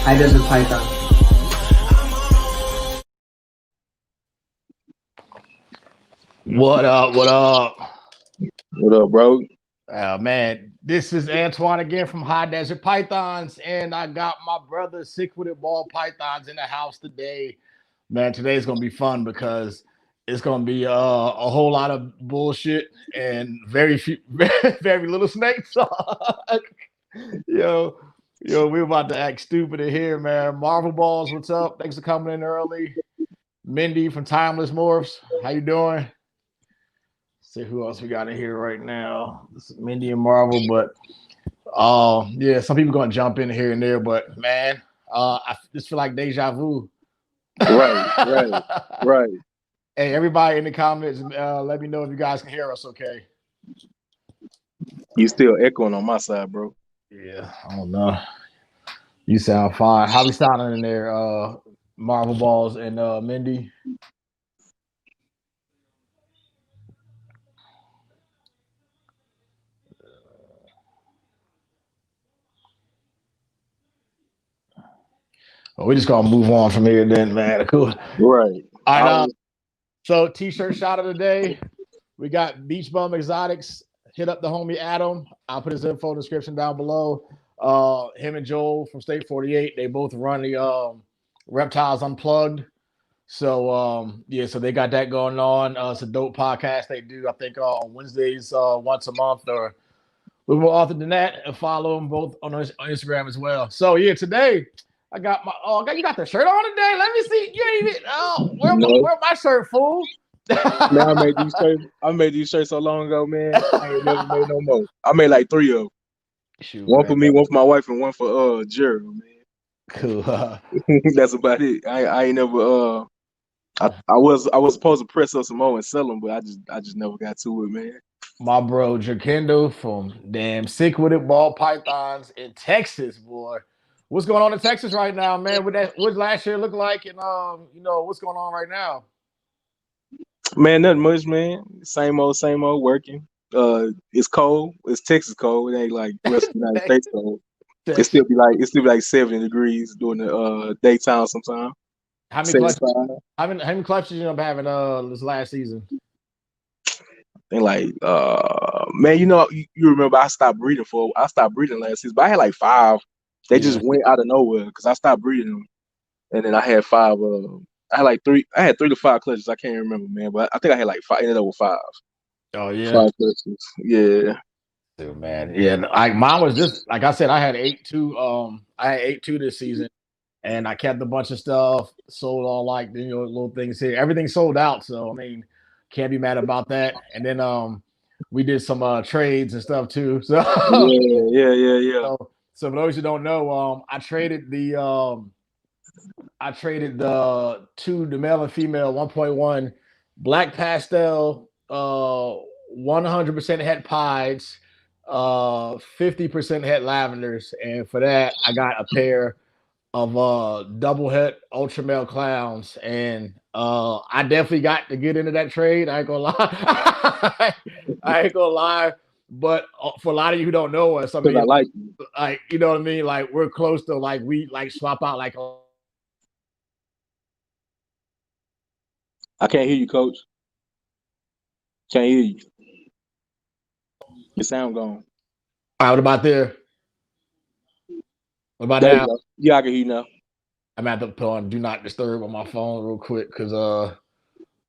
High Desert Python. What up? What up? What up, bro? Man, this is Antoine again from High Desert Pythons, and I got my brother Sikwitit Ball Pythons in the house today. Man, today's gonna be fun because it's gonna be a whole lot of bullshit and very few, very little snakes. yo, we're about to act stupid in here, man. Marvel Balls, what's up? Thanks for coming in early. Mindy from Timeless Morphs, how you doing? See who else we got in here right now. This is Mindy and Marvel, but yeah, some people gonna jump in here and there, but man, I just feel like deja vu. Right. Hey, everybody in the comments, let me know if you guys can hear us okay. You still echoing on my side, bro. Yeah, I don't know. You sound fine. How we sounding in there, Marvel Balls and Mindy? Well, we're just gonna move on from here then, man. Cool. Right. All right. So t-shirt shot of the day. We got Beach Bum Exotics. Hit up the homie Adam. I'll put his info in the description down below. Him and Joel from State 48. They both run the Reptiles Unplugged. So yeah, so they got that going on. It's a dope podcast they do. I think on Wednesdays, once a month, or a little more often than that. And follow them both on Instagram as well. So yeah, today I got my you got the shirt on today. Let me see. You ain't even where my shirt, fool? Man, I made these shirts so long ago, man. I ain't never made no more. I made like 3 of them. Shoot, one man. for me, one for my wife, and one for Jerry, man. Cool. That's about it. I ain't never I was supposed to press up some more and sell them, but I just never got to it, man. My bro Gerkendall from damn Sikwitit Ball Pythons in Texas, boy. What's going on in Texas right now, man? What last year look like, and what's going on right now? Man, nothing much, man. Same old working. It's cold. It's Texas cold. It ain't like West United States cold. It still be like 70 degrees during the daytime sometimes. How many clutches you up having this last season? And like man, you remember I stopped breeding last season, but I had like 5. They just went out of nowhere because I stopped breeding them, and then I had 5. I had like 3. I had 3 to 5 clutches. I can't remember, man, but I think I had like 5. Ended up with 5. Oh yeah, 5 clutches. Yeah. Dude, man. Yeah, mine was just like I said. I had 8-2. I had 8-2 this season, and I kept a bunch of stuff. Sold all like little things here. Everything sold out. So I mean, can't be mad about that. And then we did some trades and stuff too. So yeah. So for those who don't know, I traded the 2, the male and female 1.1 black pastel 100% het pieds, 50% het lavenders, and for that I got a pair of double het ultra male clowns, and I definitely got to get into that trade. I ain't gonna lie. But for a lot of you who don't know us, I mean, like you know what I mean? Like we're close to like we like swap out like. I can't hear you, Coach. Can't hear you. Your sound gone. All right, what about there? What about there now? Yeah, I can hear you now. I'm at the put on do not disturb on my phone real quick because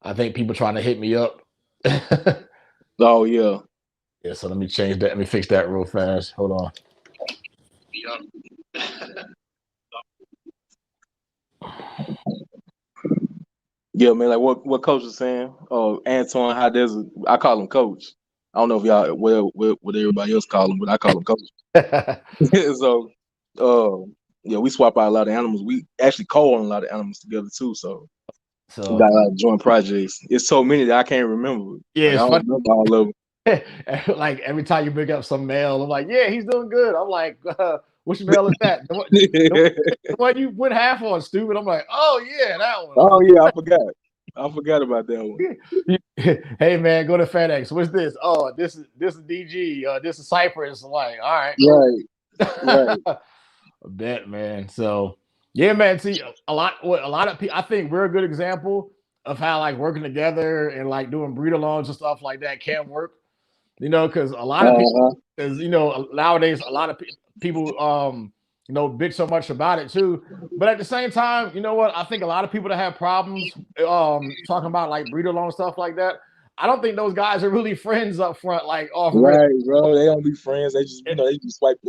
I think people trying to hit me up. Oh yeah. Yeah, so let me change that. Let me fix that real fast. Hold on. Yeah, man. Like what Coach was saying. Oh, Antoine, High Desert. I call him Coach. I don't know if y'all what everybody else call him, but I call him Coach. So, yeah, we swap out a lot of animals. We actually co-own a lot of animals together too. So we got a lot of joint projects. It's so many that I can't remember. Yeah, like, I don't remember all of them. Like every time you bring up some male, I'm like, yeah, he's doing good. I'm like, which male is that? The one you went half on, stupid. I'm like, oh yeah, that one. Oh yeah, I forgot about that one. Hey man, go to FedEx. What's this? Oh, this is DG. This is Cypress. I'm like, all right. Right. I bet, man. So Yeah, man. See, a lot of people. I think we're a good example of how like working together and like doing breed alongs and stuff like that can work. Because a lot of people, Uh-huh. because nowadays a lot of people, bitch so much about it too. But at the same time, you know what? I think a lot of people that have problems, talking about like breed along stuff like that. I don't think those guys are really friends up front, like off rip. Right, bro. They don't be friends. They just, they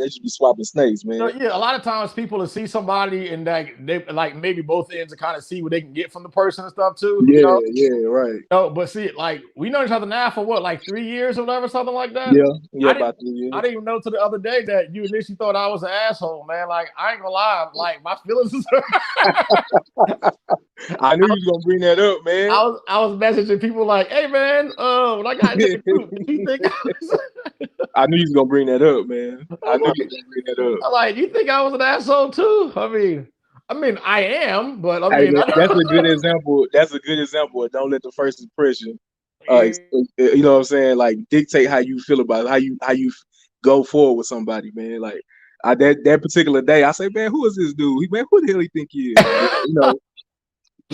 just be swapping snakes, man. Yeah, a lot of times people will see somebody and like they like maybe both ends to kind of see what they can get from the person and stuff too. Yeah, yeah, right. No, but see, like we know each other now for what, like 3 years or whatever, something like that. Yeah, I didn't, about 3 years. I didn't even know till the other day that you initially thought I was an asshole, man. Like I ain't gonna lie, like my feelings. I knew you was gonna bring that up, man. I was messaging people like, "Hey, man, when I got into the group, you think I knew you was gonna bring that up, man. I knew you was gonna bring that up. I'm like, you think I was an asshole too? I mean, I am, but I Hey, mean, that's a good example. That's a good example of don't let the first impression, you know what I'm saying, like dictate how you feel about it, how you go forward with somebody, man. Like that particular day, I say, man, who is this dude? Man, who the hell he think he is?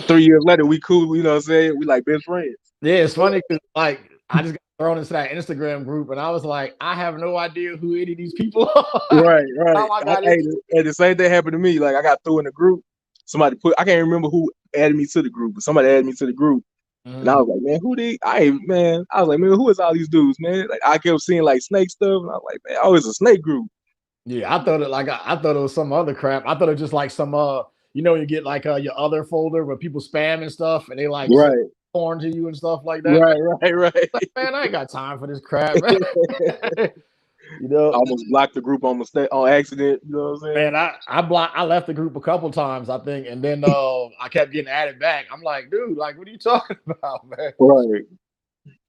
3 years later, we cool. You know what I'm saying? We like best friends. Yeah, it's funny because like I just got thrown into that Instagram group and I was like, I have no idea who any of these people are. Right. And the same thing happened to me. Like I got through in the group. Somebody I can't remember who added me to the group, but somebody added me to the group. And I was like, man, I was like, man, who is all these dudes, man? Like I kept seeing like snake stuff, and I was like, man, oh, it's a snake group. Yeah, I thought it was some other crap. I thought it was just like some you get like your other folder where people spam and stuff and they like porn to you and stuff like that. Right. Like, man, I ain't got time for this crap. I almost blocked the group on accident. You know what I'm saying? Man, I left the group a couple times, I think, and then I kept getting added back. I'm like, dude, like, what are you talking about, man? Right.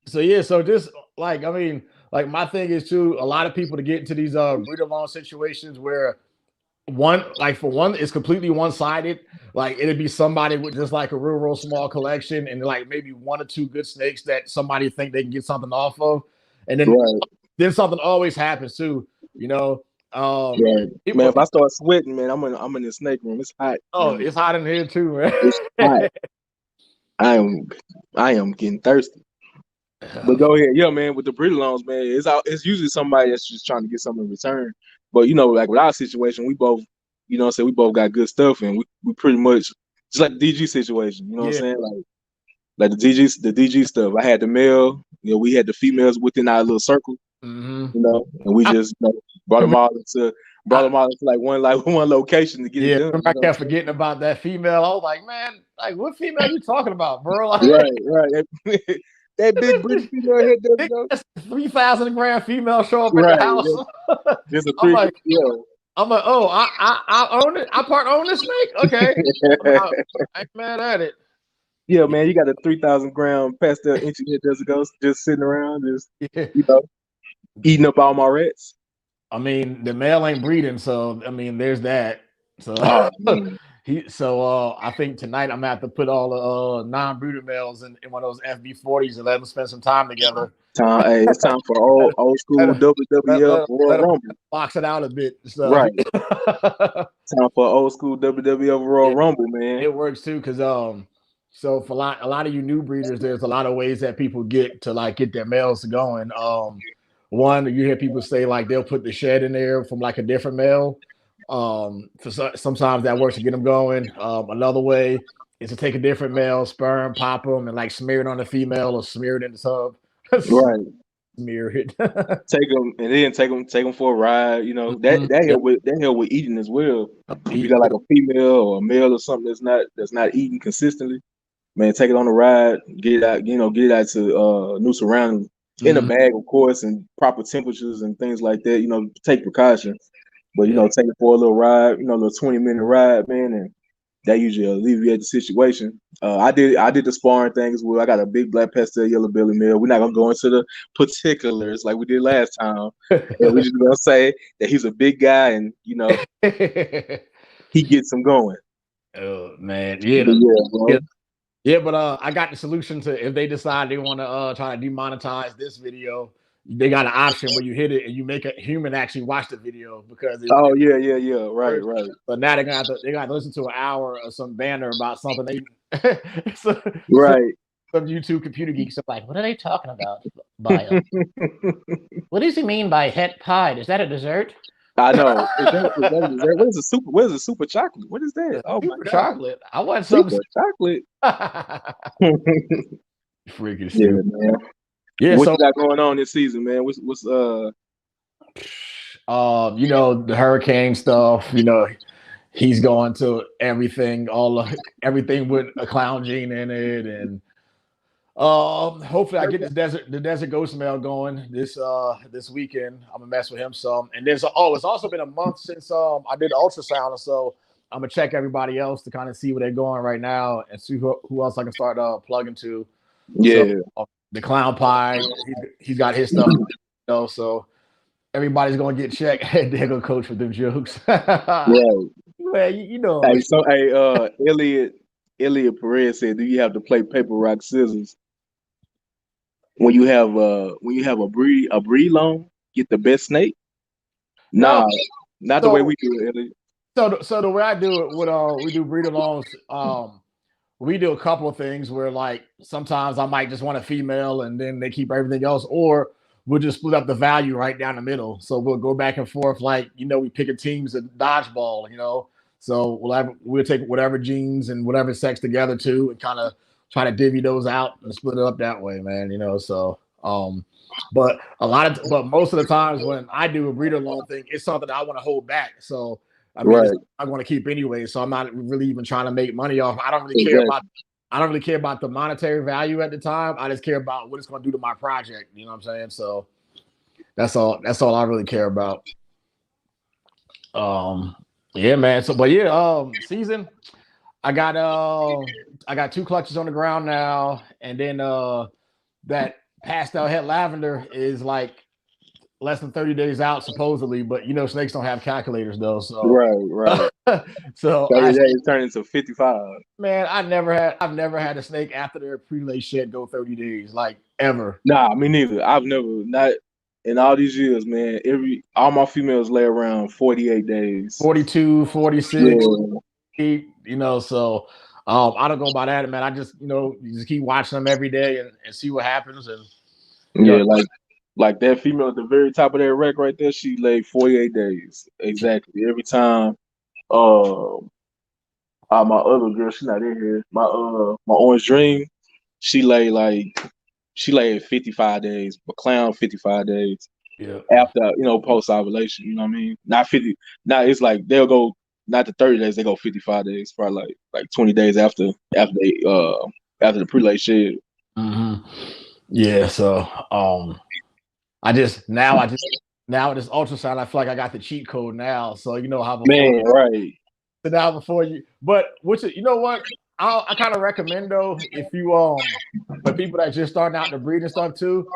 So yeah, so just like I mean, like my thing is too, a lot of people to get into these breed along situations where for one, it's completely one-sided. Like it'd be somebody with just like a real small collection and like maybe one or two good snakes that somebody think they can get something off of, and then something always happens too. Man, if I start sweating, man, I'm in the snake room. It's hot. Oh, man. It's hot in here too, man. It's hot. I am getting thirsty. But go ahead, yeah, man. With the breed alongs, man, it's usually somebody that's just trying to get something in return. But like with our situation, we both, we both got good stuff, and we pretty much just like the DG situation. You know what I'm saying? Like the DG stuff. I had the male, we had the females within our little circle. And we just brought them all into like one location to get it done. I kept forgetting about that female. I was like, man, like what female are you talking about, bro? Like, right. That big British female here does 3,000 grand female show up at the house. There's a I'm like, oh, I own it. I part own this snake. Okay, I ain't mad at it. Yeah, man, you got a 3,000 gram pastel inchy head just sitting around, eating up all my rats. I mean, the male ain't breeding, so I mean, there's that. So I think tonight I'm gonna have to put all the non-breeder males in one of those FB40s and let them spend some time together. It's time for old school WWF Royal Rumble. Box it out a bit. So. Right. Time for old school WWF Royal Rumble, man. It works too, because so for a lot of you new breeders, there's a lot of ways that people get their males going. One, you hear people say like they'll put the shed in there from like a different male. Sometimes that works to get them going. Another way is to take a different male, sperm, pop them, and like smear it on the female or smear it in the tub. Right. Smear it. Take them for a ride. That help with eating as well. If you got like a female or a male or something that's not eating consistently, man, take it on a ride, get it out, get it out to new surroundings. In a bag, of course, and proper temperatures and things like that. Take precautions, but take it for a little ride. A little 20-minute ride, man, and that usually alleviates the situation. I did the sparring thing as well. I got a big black pastel yellow belly male. We're not gonna go into the particulars like we did last time. We're just gonna say that he's a big guy, and he gets him going. Oh man, but I got the solution to if they decide they want to try to demonetize this video. they got an option where you hit it and you make a human actually watch the video because it, Oh yeah, right, right. but now they got to listen to an hour of some banner about something they so, Right. some YouTube computer geeks are like, what are they talking about? Bio. What does he mean by het pied? Is that a dessert? I know. Is that a dessert? What is a super chocolate? What is that? Oh my Super god. chocolate. I want Super some chocolate. freaking Yeah, stupid. man. Yeah, What so you got going on this season, man? What's you know, the hurricane stuff, you know, he's going to everything, everything with a clown gene in it, and hopefully I get the desert ghost mail going this weekend. I'm gonna mess with him some. And it's also been a month since I did the ultrasound, so I'm gonna check everybody else to kind of see where they're going right now and see who else I can start plugging to. yeah. So the clown pie, he's got his stuff, you know, so everybody's gonna get checked. They're gonna coach with them jokes. Right. Well, you know. Hey, so Elliot Perez said, "Do you have to play paper rock scissors when you have a breed loan? Get the best snake? No, Nah, not the way we do it, Elliot. so the way I do it, we do breeder loans. We do a couple of things where like sometimes I might just want a female and then they keep everything else, or we'll just split up the value right down the middle. So we'll go back and forth, like, you know, we pick a teams of dodgeball, you know. So we'll take whatever genes and whatever sex together too, and kind of try to divvy those out and split it up that way, man. You know, so but most of the times when I do a breeder loan thing, it's something I want to hold back. So I mean, Right. I want to keep anyway. So I'm not really even trying to make money off. I don't really care about the monetary value at the time. I just care about what it's going to do to my project. You know what I'm saying? So that's all I really care about. Yeah, man. So, but yeah, season. I got 2 clutches on the ground now, and then that pastel het lavender is like less than 30 days out supposedly, but you know snakes don't have calculators though. So Right. so 30 days turn into 55. Man, I've never had a snake after their pre-lay shed go 30 days, like ever. Nah, me neither. I've never, not in all these years, man. All my females lay around 48 days. 42, 46, Yeah. you know, so I don't go by that, man. I just, you know, you just keep watching them every day and see what happens. And Yeah, like that female at the very top of that rack right there, she laid 48 days. Exactly. Every time my other girl, she's not in here. My Orange Dream, she lay 55 days. McClown 55 days. yeah. After, you know, post ovulation, you know what I mean? Not 50. Now it's like they'll go not the 30 days, they go 55 days, probably like 20 days after the pre-lay shed. Mm-hmm. Yeah, so I just now with this ultrasound, I feel like I got the cheat code now. So you know how Man, right. So now before you, but you know what? I kind of recommend though, if you for people that just starting out to breed and stuff too.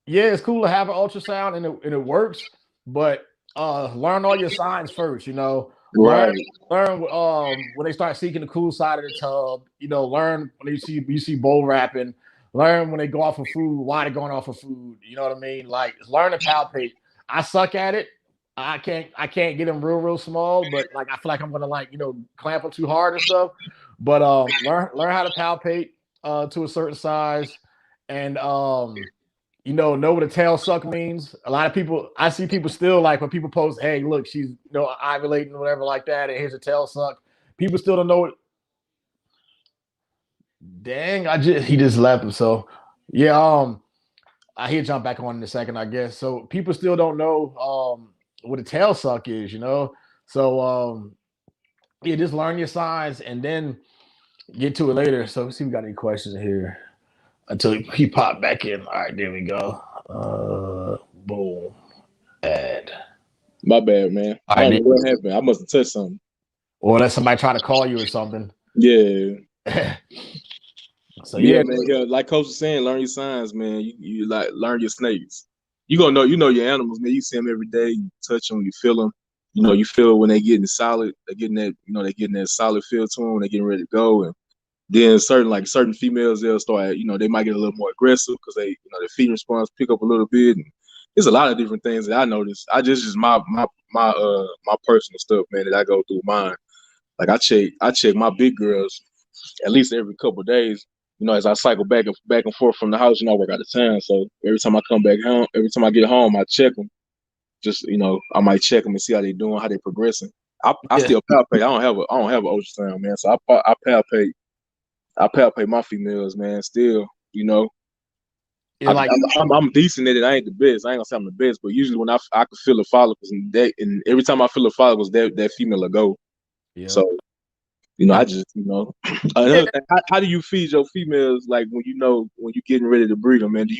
Yeah, it's cool to have an ultrasound and it works, but learn all your signs first. You know, Right. learn when they start seeking the cool side of the tub. You know, learn when you see bowl wrapping. Learn when they go off of food, why they're going off of food. You know what I mean? Like learn to palpate. I suck at it. I can't get them real small, but like I feel like I'm gonna like, you know, clamp them too hard and stuff. But learn how to palpate to a certain size, and you know what a tail suck means. A lot of people, I see people still like when people post, hey, look, she's, you know, ovulating or whatever like that, and here's a tail suck. People still don't know what. Dang, he just left him. So yeah, he'll jump back on in a second, I guess. So people still don't know what a tail suck is, you know. So yeah, just learn your signs and then get to it later. So let's see if we got any questions here until he popped back in. All right, there we go. Boom. Add. My bad, man. I don't know what happened. I must have touched something. Or let somebody try to call you or something. Yeah. So yeah, man. Yeah, like Coach was saying, learn your signs, man. You like learn your snakes. You gonna know your animals, man. You see them every day. You touch them, you feel them. You know, you feel when they getting solid. They're getting that, you know, they're getting that solid feel to them. They're getting ready to go, and Then certain females, they'll start, they might get a little more aggressive because their feeding response pick up a little bit. And there's a lot of different things that I noticed. I just my personal stuff, man, that I go through mine. Like I check my big girls at least every couple of days. As I cycle back and forth from the house, I work out of town. So every time I come back home, every time I get home, I check them. Just I might check them and see how they doing, how they progressing. I still palpate. I don't have an ultrasound, man. So I palpate my females, man. Still, I'm decent at it. I ain't the best. I ain't gonna say I'm the best, but usually when I can feel the follicles, and every time I feel the follicles, that female will go. Yeah. So, I just, another thing, how do you feed your females? Like when you're getting ready to breed them, man? Do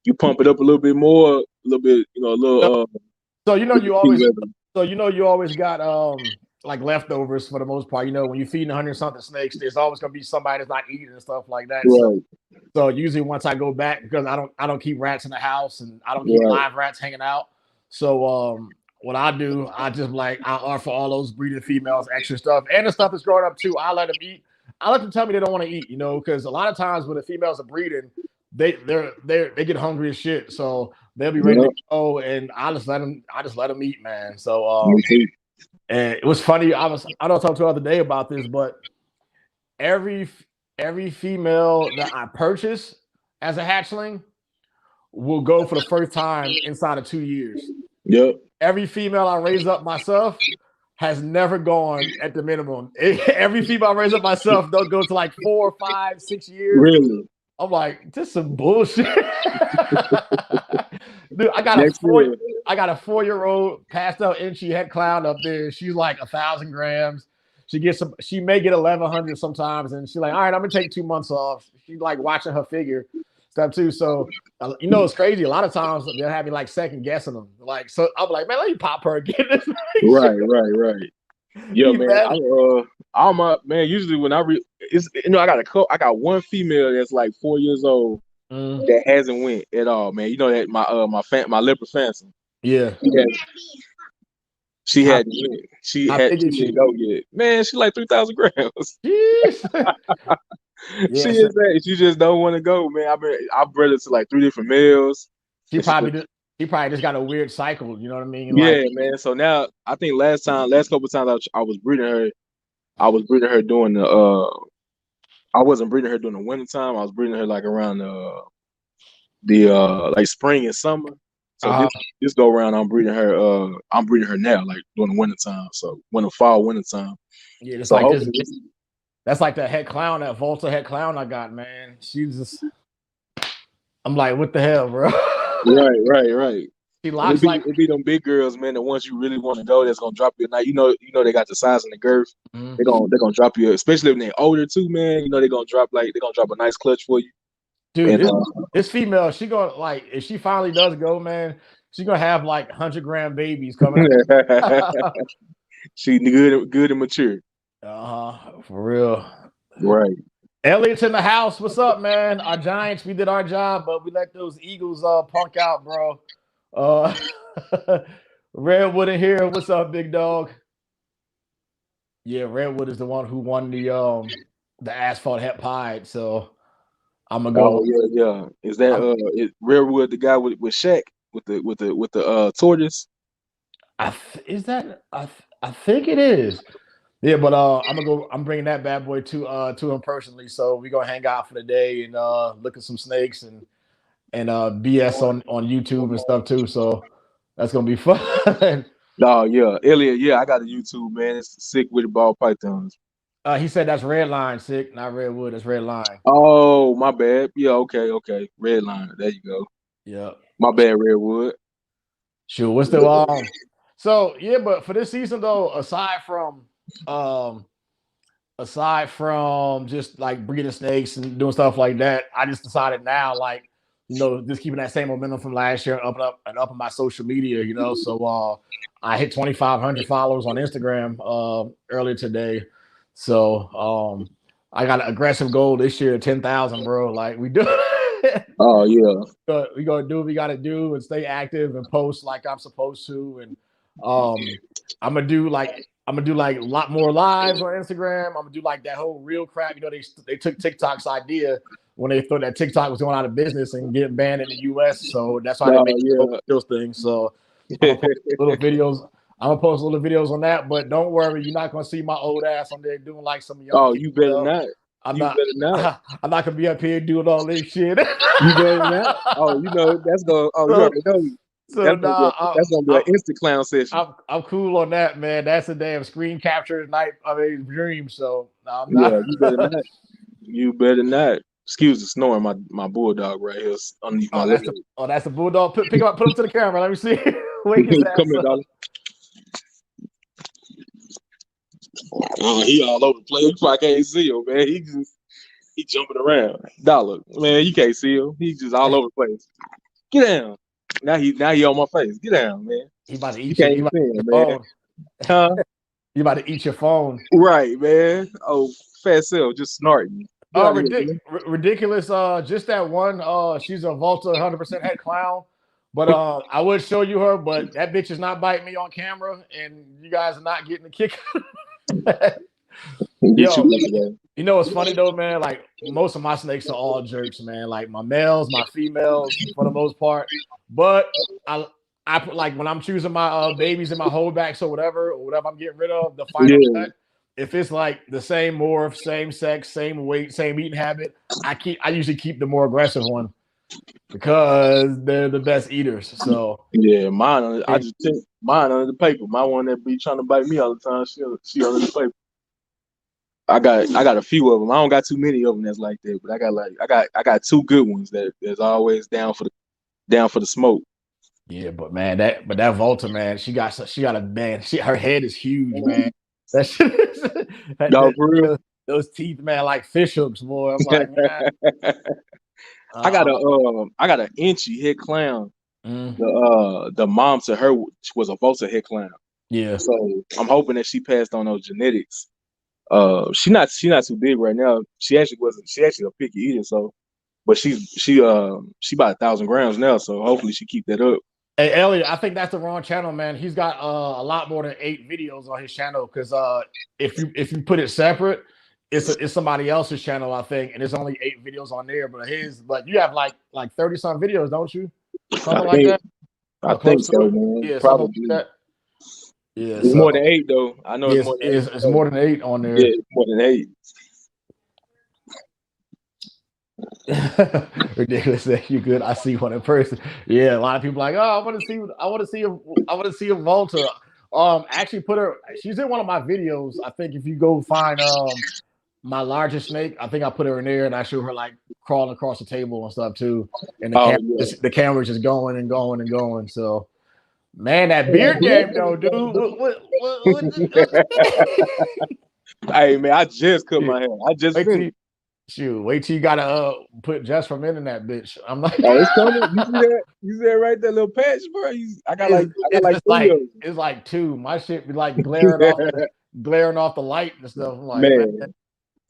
you pump it up a little bit more, a little bit, a little? So you always got like leftovers for the most part. When you're feeding 100-something snakes, there's always gonna be somebody that's not eating and stuff like that. Right. So usually once I go back, because I don't keep rats in the house and I don't keep live rats hanging out. So what I do, I just I offer all those breeding females extra stuff and the stuff that's growing up too. I let them eat. I let them tell me they don't want to eat, because a lot of times when the females are breeding, they get hungry as shit. So they'll be ready to go, and I just let them eat, man. So and it was funny. I don't talk to the other day about this, but every female that I purchase as a hatchling will go for the first time inside of 2 years. Yep. Every female I raise up myself has never gone at the minimum. Every female I raise up myself, they'll go to like 4, 5, 6 years. Really? I'm like, this is some bullshit. Dude, I got a 4-year-old pastel inchy head clown up there. She's like 1,000 grams. She may get 1,100 sometimes, and she's like, all right, I'm gonna take 2 months off. She's like watching her figure stuff too. So it's crazy. A lot of times they'll have me like second guessing them. So I'm like, man, let me pop her again. Right. Yeah, man. Usually when I I got one female that's like 4 years old that hasn't went at all, man. That my leopard phantom. Yeah. She hadn't go yet. Man, she like 3,000 grams. Jeez. She just don't want to go, man. I bred her to like 3 different males. She probably just got a weird cycle. You know what I mean? Yeah, man. So now I think last couple of times I was breeding her. I was breeding her during I wasn't breeding her during the winter time. I was breeding her like around the like spring and summer. So this go around, I'm breeding her now, like during the winter time. So fall, winter time. Yeah, it's like this. That's like that head clown, that Volta head clown I got, man. She's just. I'm like, what the hell, bro? Right. She locks it be them big girls, man. The ones you really want to go, that's gonna drop you a night. They got the size and the girth. Mm-hmm. They're gonna drop you, especially when they're older too, man. They're gonna drop a nice clutch for you. Dude, this female, she gonna if she finally does go, man, she's gonna have like 100-gram babies coming up. She good and mature. For real. Right. Elliot's in the house. What's up, man? Our Giants, we did our job, but we let those Eagles punk out, bro. Redwood in here. What's up, big dog? Yeah, Redwood is the one who won the asphalt het pied, so I'm gonna go. Oh yeah. Is that is Redwood the guy with Shaq with the tortoise? I think it is. Yeah, but I'm bringing that bad boy to him personally. So we're gonna hang out for the day and look at some snakes and BS on YouTube and stuff too. So that's gonna be fun. Oh yeah, Elliot. Yeah, I got a YouTube, man. It's Sikwitit Ball Pythons. He said that's red line, Sick, not Redwood. That's red line. Oh, my bad. Yeah, okay. Red line. There you go. Yeah. My bad, Redwood. Sure. What's the So yeah, but for this season though, aside from just like breeding snakes and doing stuff like that, I just decided now, just keeping that same momentum from last year up on my social media, So I hit 2,500 followers on Instagram earlier today. So I got an aggressive goal this year, 10,000, bro. Like we do. Oh yeah. But we gonna do what we gotta do and stay active and post like I'm supposed to. And I'm gonna do I'm gonna do like a lot more lives on Instagram. I'm gonna do like that whole real crap. You know, they took TikTok's idea when they thought that TikTok was going out of business and getting banned in the US. So that's why they made those things. So I'm gonna post little videos. I'm gonna post little videos on that, but don't worry, you're not gonna see my old ass on there doing like some young. Oh, you better not. I'm not gonna be up here doing all this shit. You better not. Oh, you know that's gonna. Oh, you already know. So that's gonna be an instant clown session. I'm cool on that, man. That's a damn screen capture night of a dream. So I'm not. Yeah, you better not. You better not. Excuse the snoring, my bulldog right here underneath my leg. That's a bulldog. Pick him up, put him to the camera. Let me see. Wake his ass Come here, dog. Oh, he all over the place. You probably can't see him, man. He jumping around. Dollar, man, you can't see him. He's just all over the place. Get down. Now he on my face. Get down, man. He about to eat your phone. Huh? You about to eat your phone. Right, man. Oh, fat self just snorting. Ridiculous. Just that one. She's a Volta 100% head clown. But I would show you her, but that bitch is not biting me on camera, and you guys are not getting the kick. Yo, you know what's funny though, man? Like most of my snakes are all jerks, man. Like my males, my females, for the most part. But I put like when I'm choosing my babies and my holdbacks or whatever I'm getting rid of, the final cut. If it's like the same morph, same sex, same weight, same eating habit, I usually keep the more aggressive one because they're the best eaters. So yeah, mine. I just take mine under the paper. My one that be trying to bite me all the time. She under the paper. I got a few of them. I don't got too many of them that's like that, but I got two good ones that's always down for the smoke. Yeah, but man, that Volta, man, she got a man. Her head is huge, man. That shit is, for real. Those teeth, man, like fish hooks, boy. I'm like, man. I got an inchy head clown. The mom to her was a Volta head clown. Yeah. So I'm hoping that she passed on those genetics. She not too big right now. She actually a picky eater. So, but she about 1,000 grams now. So hopefully she keep that up. Hey Elliot, I think that's the wrong channel, man. He's got a lot more than 8 videos on his channel because if you put it separate, it's somebody else's channel, I think, and there's only 8 videos on there. But you have like 30 some videos, don't you? Something like that. I think so, man. Yeah, probably. Like that. Yeah, it's more than 8 though. I know it's more than 8 on there. Yeah, it's more than 8. Ridiculous that you good. I see one in person. Yeah, a lot of people like, oh, I want to see a Volta. Actually put her. She's in one of my videos. I think if you go find my largest snake, I think I put her in there and I show her like crawling across the table and stuff too. And the camera's just going and going and going. So, man, that beard game though, dude. What? Hey man, I just cut my hair. I just finished. Shoot, wait till you gotta put Just for Men in that bitch. I'm like, oh, it's coming. You see that right there, little patch, bro. I got like it's like 2. My shit be like glaring off the light and stuff. I'm like, man.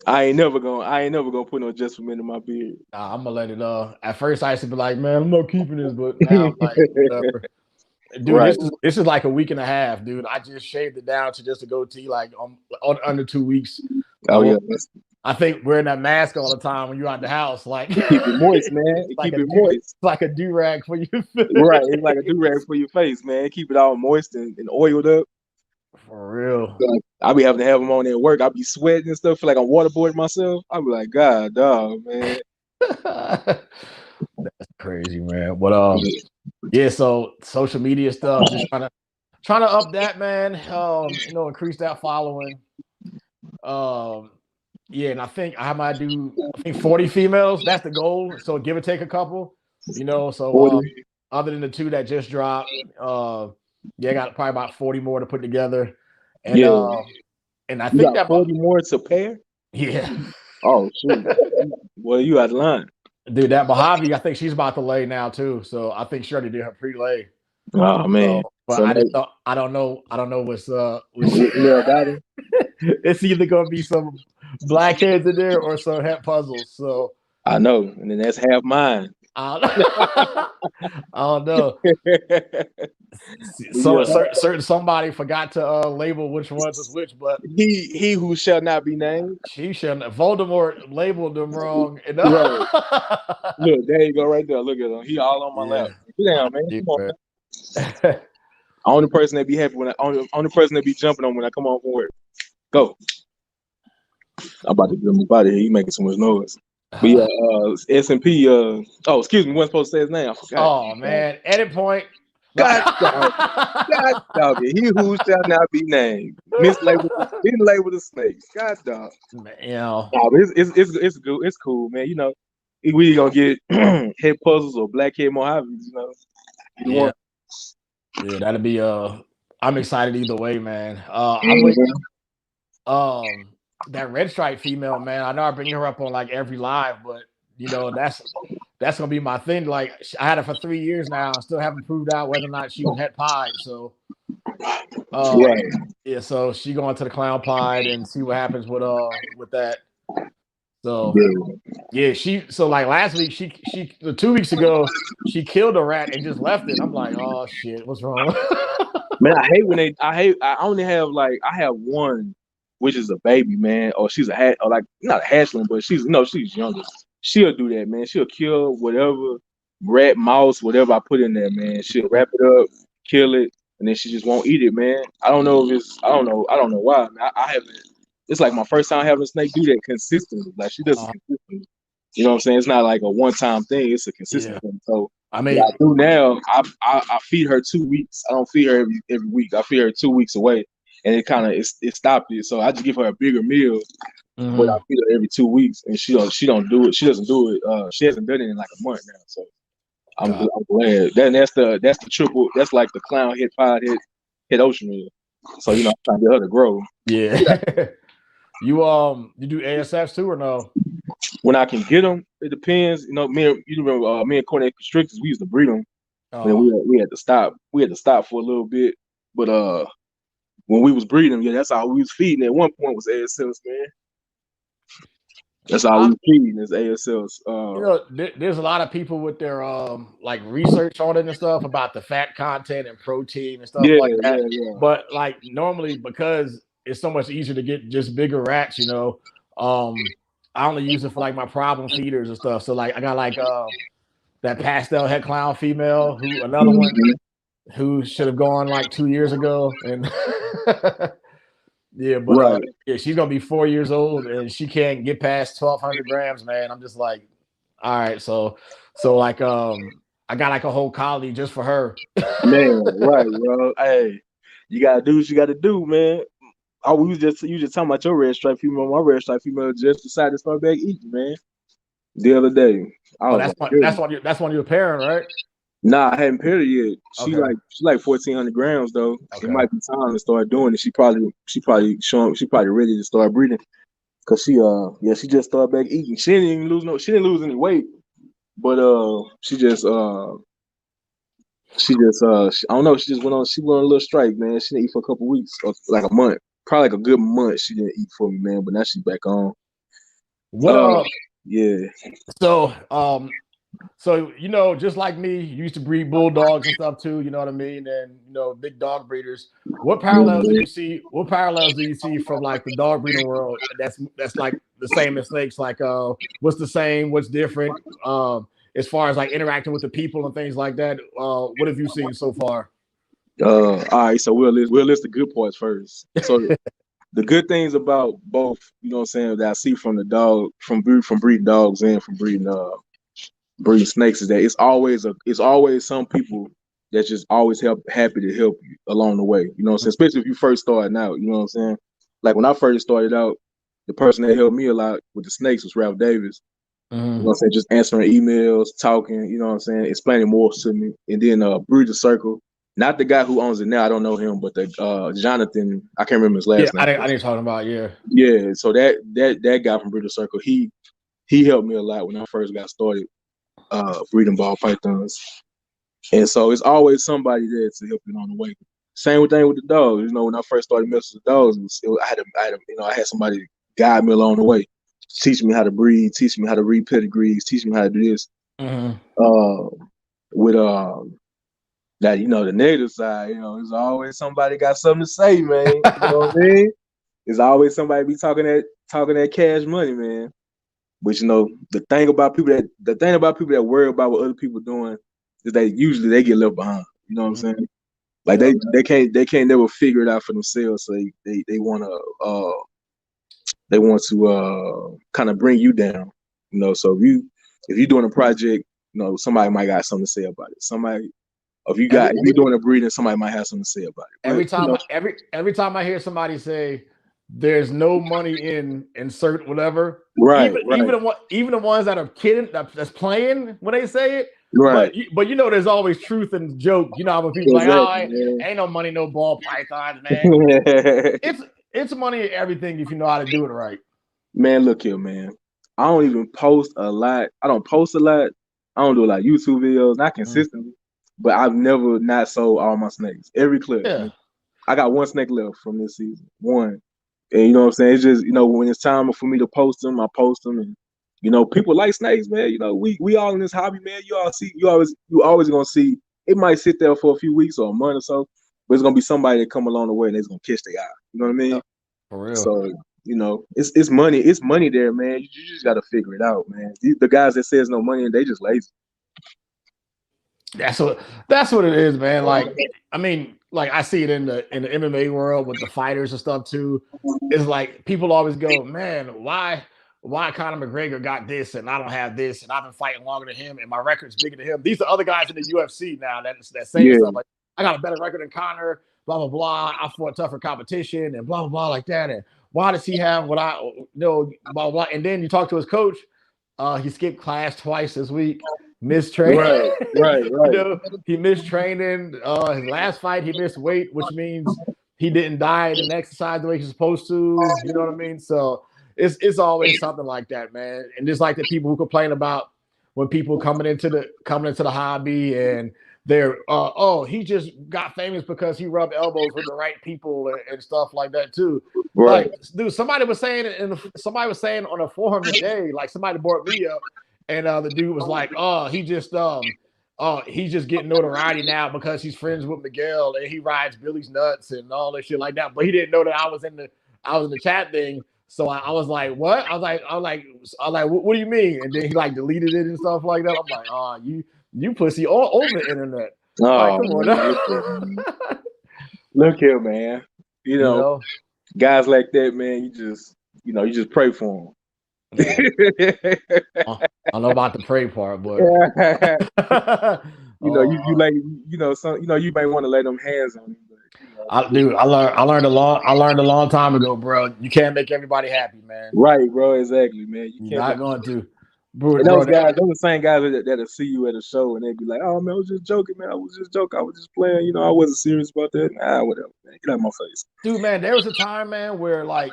I ain't never gonna put no Just for Men in my beard. Nah, I'm gonna let it. At first, I used to be like, man, I'm not keeping this, but now I'm like, whatever. Dude, right. This is like a week and a half, dude. I just shaved it down to just a goatee, like on under 2 weeks. Oh yeah. I think wearing that mask all the time when you're out the house, like keep it moist, man. Keep it moist. It's like a do-rag for your face. Right, it's like a do-rag for your face, man. Keep it all moist and oiled up. For real. I be having to have them on at work. I be sweating and stuff. Feel like I'm waterboarding myself. I be like, God, dog, man. That's crazy, man. But yeah. So social media stuff, just trying to up that, man. Increase that following. Yeah, and I think I might do 40 females. That's the goal. So give or take a couple, So other than the 2 that just dropped, I got probably about 40 more to put together. And and I think that 40 more to pair. Yeah. Oh shoot. Well, you out of line, dude. That Mojave, I think she's about to lay now too. So I think she already did her pre-lay. Oh man. But I don't know what's it's either gonna be some blackheads in there or some head puzzles. So I know, and then that's half mine. I don't know. So certain somebody forgot to label which ones is which, but he who shall not be named. she shouldn't. Voldemort labeled them wrong. Right. Look, there you go, right there. Look at him. He all on my lap. Sit down, man. Come on, man. Only person that be happy only person that be jumping on when I come home from work. Go. I'm about to get him out of here. He making so much noise. But yeah, S&P. Excuse me. Wasn't supposed to say his name. I forgot. Oh man, edit point. God dog it. He who shall not be named. Didn't label the snakes. God dog. You know. Nah, it's good. It's cool, man. You know, we gonna get head puzzles or black head Mojaves. You know. Yeah. Yeah, that'll be I'm excited either way, man. I'm waiting. That red stripe female, man. I know I bring her up on like every live, but you know that's gonna be my thing. Like I had her for 3 years now. I still haven't proved out whether or not she was het pied. So yeah, so she going to the clown pied and see what happens with that. So yeah, like last week she 2 weeks ago she killed a rat and just left it. I'm like, oh shit, what's wrong? Man, I only have I have one, which is a baby, man, or she's not a hatchling, but she's younger. She'll do that, man. She'll kill whatever rat, mouse, whatever I put in there, man. She'll wrap it up, kill it, and then she just won't eat it, man. I don't know why. Man. I haven't. It's like my first time having a snake do that consistently. Like she does it consistently. You know what I'm saying? It's not like a one-time thing. It's a consistent thing. So I mean, what I do now, I feed her 2 weeks. I don't feed her every week. I feed her 2 weeks away, and it kind of it stopped it. So I just give her a bigger meal, but I feed her every 2 weeks, and she don't do it. She doesn't do it. She hasn't done it in like a month now. So I'm glad. That's the triple. That's like the clown hit pod hit ocean meal. So you know, I'm trying to get her to grow. Yeah. You do ASFs too or no? When I can get them, it depends. You know, me and Cornet Constrictors, we used to breed them. And we had to stop. We had to stop for a little bit. But when we was breeding them, that's all we was feeding. At one point was ASFs, man. That's all we was feeding is ASFs. You know, there's a lot of people with their like research on it and stuff about the fat content and protein and stuff like that. Yeah. But like normally because it's so much easier to get just bigger rats, you know. I only use it for like my problem feeders and stuff. So like I got like that pastel head clown female another one who should have gone like 2 years ago. And yeah, but she's gonna be 4 years old and she can't get past 1,200 grams, man. I'm just like, all right, so like I got like a whole collie just for her. Man, right, bro. Hey, you gotta do what you gotta do, man. Oh, you just talking about your red stripe female. My red stripe female just decided to start back eating, man. The other day. That's one you're pairing, right? Nah, I hadn't paired her yet. She like 1,400 grams though. Okay. It might be time to start doing it. She probably ready to start breeding. Cause she just started back eating. She didn't lose any weight, but she just I don't know. She went on a little strike, man. She didn't eat for a couple weeks, or like a month. Probably like a good month she didn't eat for me, man. But now she's back on. Yeah. So you know, just like me, you used to breed bulldogs and stuff too. You know what I mean? And you know, big dog breeders. What parallels do you see? What parallels do you see from like the dog breeding world? That's like the same as snakes. Like, what's the same? What's different? As far as like interacting with the people and things like that. What have you seen so far? All right, so we'll list the good parts first. So the good things about both, you know what I'm saying, that I see from the dog, from breeding dogs and from breeding snakes is that it's always some people that just always happy to help you along the way. You know what I'm saying? Especially if you first starting out, you know what I'm saying? Like when I first started out, the person that helped me a lot with the snakes was Ralph Davis. You know what I'm saying? Just answering emails, talking, you know what I'm saying, explaining more to me. And then Breeder Circle, not the guy who owns it now, I don't know him, but the Jonathan, I can't remember his last name. I didn't talk about, Yeah, so that guy from Breeder Circle, he helped me a lot when I first got started breeding ball pythons. And so it's always somebody there to help you on the way. Same thing with the dogs. You know, when I first started messing with dogs, I had somebody guide me along the way. Teach me how to breed, teach me how to read pedigrees, teach me how to do this. With that, the negative side, there's always somebody got something to say, man. You know what I mean? There's always somebody be talking that cash money, man. But the thing about people that worry about what other people doing is that usually they get left behind. You know what I'm saying? Like they can't never figure it out for themselves. So they want to kind of bring you down. So if you're doing a project, somebody might got something to say about it. If you're doing a breeding, somebody might have something to say about it. Every time I hear somebody say there's no money in insert whatever, right, even the ones that are kidding, that's playing when they say it, right. But there's always truth and joke. How when people ain't no money, no ball pythons, man. It's money in everything if you know how to do it right. Man, look here, man. I don't even post a lot. I don't post a lot. I don't do a lot of YouTube videos, not consistently. But I've never not sold all my snakes. Every clip. Yeah. I got one snake left from this season. One. And you know what I'm saying? It's just, when it's time for me to post them, I post them. And, people like snakes, man. We all in this hobby, man. You always going to see, it might sit there for a few weeks or a month or so, but it's going to be somebody that come along the way and it's going to catch their eye. You know what I mean? For real. So, it's money. It's money there, man. You just got to figure it out, man. The guys that says no money, they just lazy. That's what it is, man. Like, I mean, like I see it in the MMA world with the fighters and stuff too. It's like people always go, man, why Conor McGregor got this and I don't have this and I've been fighting longer than him and my record's bigger than him. These are other guys in the UFC now that saying stuff like, I got a better record than Conor, blah blah blah. I fought tougher competition and blah blah blah like that. And why does he have what I blah blah blah? And then you talk to his coach. He skipped class twice this week. Missed training. Right. He missed training. His last fight, he missed weight, which means he didn't diet and exercise the way he's supposed to. You know what I mean? So it's always something like that, man. And just like the people who complain about when people coming into the hobby and they're he just got famous because he rubbed elbows with the right people and stuff like that too. Right. Like, dude, somebody was saying on a forum today, like somebody brought me up. And the dude was like, he's just getting notoriety now because he's friends with Miguel and he rides Billy's nuts and all that shit like that. But he didn't know that I was in the chat thing. So I was like, what? I was like, what do you mean? And then he like deleted it and stuff like that. I'm like, you pussy all over the internet. Like, come on. Look here, man. Guys like that, man, you just pray for them. Yeah. I don't know about the pray part, but you might want to lay them hands on him. I learned a long time ago, bro. You can't make everybody happy, man. Right, bro. Exactly, man. You're not going to. Bro, those are the same guys that'll see you at a show and they be like, "Oh man, I was just joking, man. I was just joking. I was just playing. I wasn't serious about that. Nah, whatever, man. Get out of my face." Dude, man, there was a time, man, where like,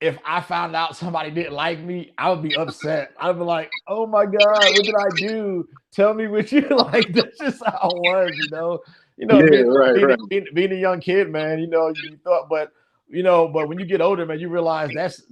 if I found out somebody didn't like me, I would be upset. I'd be like, "Oh my god, what did I do? Tell me what you like." That's just how it was, being a young kid, man. You thought, but when you get older, man, you realize that's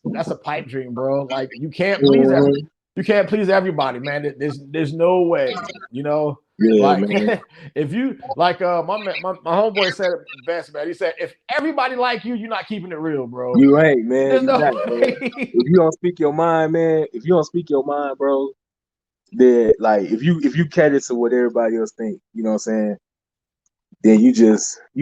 a pipe dream, bro. Like you can't please everybody, man. There's no way, Yeah, like man. if you like my homeboy said it best, man. He said, if everybody like you, you're not keeping it real, bro. You ain't, man. There's no way. If you don't speak your mind, man, bro, then like if you cater to what everybody else think, you know what I'm saying, then you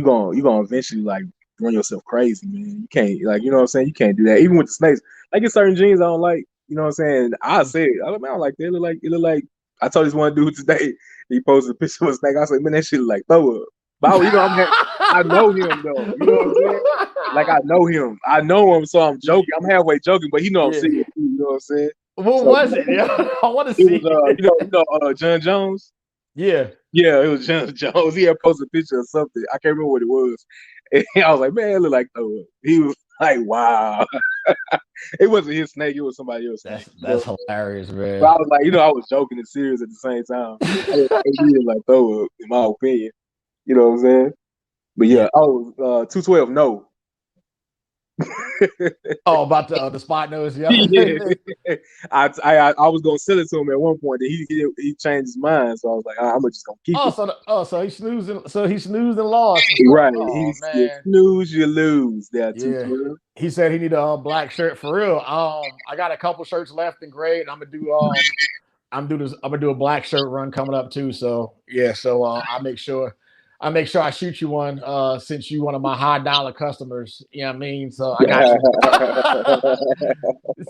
gonna eventually like run yourself crazy, man. You can't, like, you know what I'm saying, you can't do that. Even with the snakes, like in certain jeans I don't like, you know what I'm saying. I said, I don't like that. It look like I told this one dude today, he posted a picture of a snake. I said, man, that shit look like throw up. But I know him though. You know what I'm saying? Like I know him, so I'm joking. I'm halfway joking, but he know I'm serious. You know what I'm saying? What was it? Yeah, I want to see. John Jones. Yeah, it was John Jones. He had posted a picture of something. I can't remember what it was. And I was like, man, it looked like throw up. He was like, wow. It wasn't his snake. It was somebody else's. That's hilarious, man. But I was like, I was joking and serious at the same time. He was like throw up, in my opinion. You know what I'm saying? But yeah, 212, no. Oh, about the spot nose. Yeah. Yeah. I was gonna sell it to him at one point. Then he changed his mind, so I was like, I'm just gonna keep it. So he snoozing. So he snoozed and lost. Right. Oh You man. snooze, you lose. There, Yeah. 212. He said he need a black shirt for real. I got a couple shirts left in gray, and I'm gonna do a black shirt run coming up too. So yeah. So I make sure I shoot you one since you one of my high dollar customers. You know what I mean? So I got you.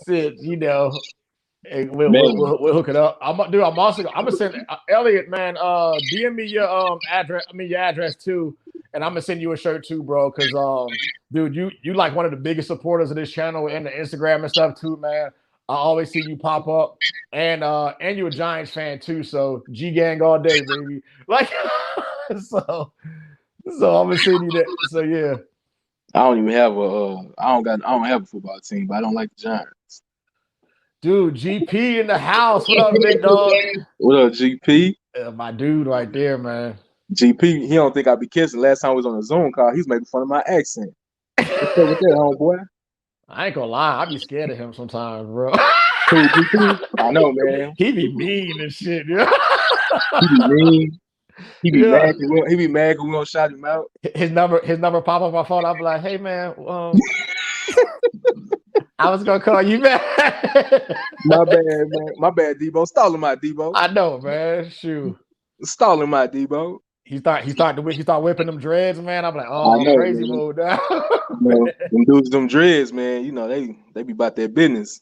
Since and we'll hook it up. I'm gonna send Elliot, man. DM me your address. Your address too, and I'm gonna send you a shirt too, bro. Because dude, you like one of the biggest supporters of this channel and the Instagram and stuff too, man. I always see you pop up, and you're a Giants fan too. So G gang all day, baby. Like so I'm gonna send you that. So yeah. I don't even have I don't have a football team, but I don't like the Giants. Dude, GP in the house. What up, big dog? What up, GP? My dude right there, man. GP, he don't think I be kissing. Last time I was on a Zoom call, he's making fun of my accent. What's up with that, homeboy? I ain't gonna lie, I be scared of him sometimes, bro. I know, man. He be mean and shit, yeah. He be mean. He be mad. He be mad because we don't shout him out. His number pop up on my phone. I'll be like, hey man, I was gonna call you back. My bad, man. My bad, Debo. Stalling my Debo. I know, man. Shoot. Stalling my Debo. He start whipping them dreads, man. I'm like, oh, I'm crazy mode now. Them dudes, them dreads, man. You know they be about their business.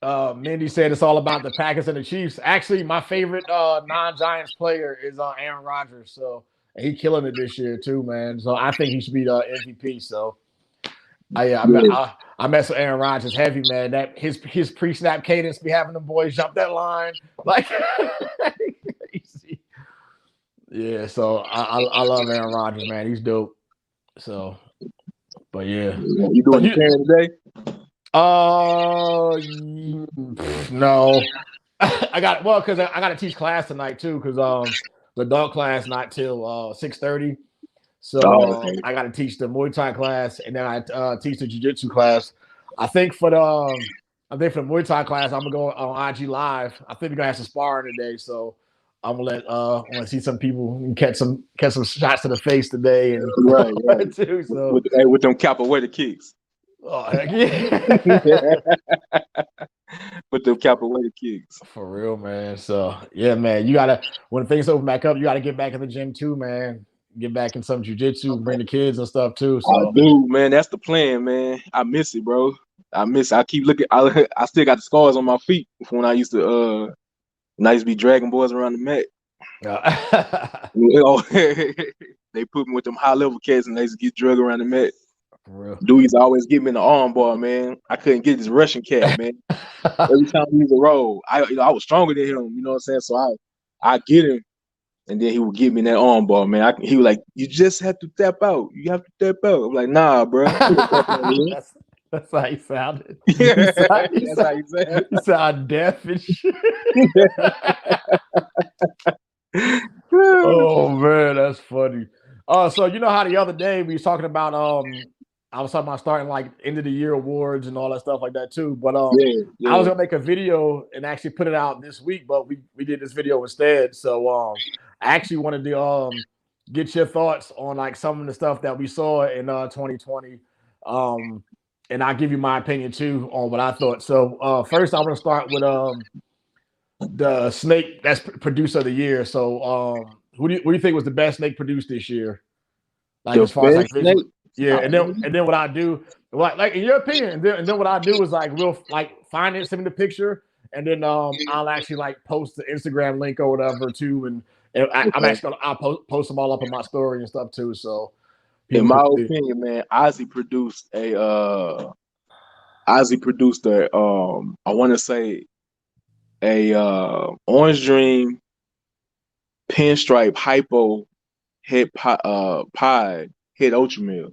Mindy said it's all about the Packers and the Chiefs. Actually, my favorite non-Giants player is Aaron Rodgers. So he killing it this year too, man. So I think he should be the MVP. So I mess with Aaron Rodgers heavy, man. That his pre-snap cadence be having them boys jump that line like yeah. So I love Aaron Rodgers, man. He's dope. So, but yeah, you doing the parent today? No. I got because I got to teach class tonight too because the adult class not till 6:30. So I got to teach the Muay Thai class, and then I teach the Jiu-Jitsu class. I think for the Muay Thai class, I'm gonna go on IG Live. I think we're gonna have some sparring today, so I'm gonna let see some people catch some shots to the face today, and right. too. So with them capoeira kicks. Oh heck yeah! With them capoeira kicks. For real, man. So yeah, man, you gotta when things open back up, you gotta get back in the gym too, man. Get back in some jiu-jitsu, bring the kids and stuff too. So I do, man. That's the plan, man. I miss it, bro. I keep looking. I still got the scars on my feet from when I used to be dragging boys around the mat. They put me with them high level cats and they just get dragged around the mat. For real. Dude used to always get me in the arm bar, man. I couldn't get this Russian cat, man. Every time he was a roll, I was stronger than him. You know what I'm saying? So I get him. And then he would give me that arm bar, man. He was like, "You just have to tap out. You have to tap out." I'm like, "Nah, bro." That's how he sounded. Yeah, that's how he sounded. He sounded deaf and shit. Oh man, that's funny. So you know how the other day we was talking about I was talking about starting like end of the year awards and all that stuff like that too. But I was gonna make a video and actually put it out this week, but we did this video instead. So I actually wanted to get your thoughts on like some of the stuff that we saw in 2020. And I'll give you my opinion too on what I thought. So first I'm gonna start with the snake that's producer of the year. So who do you think was the best snake produced this year? Like as far as like snake? Yeah, and then what I do, like in your opinion, and then what I do is like find it, send me the picture, and then I'll actually like post the Instagram link or whatever too, and I'm actually I'll post them all up in my story and stuff too. So in my opinion, man, Ozzy produced a I want to say a Orange Dream pinstripe hypo head pie head oatmeal.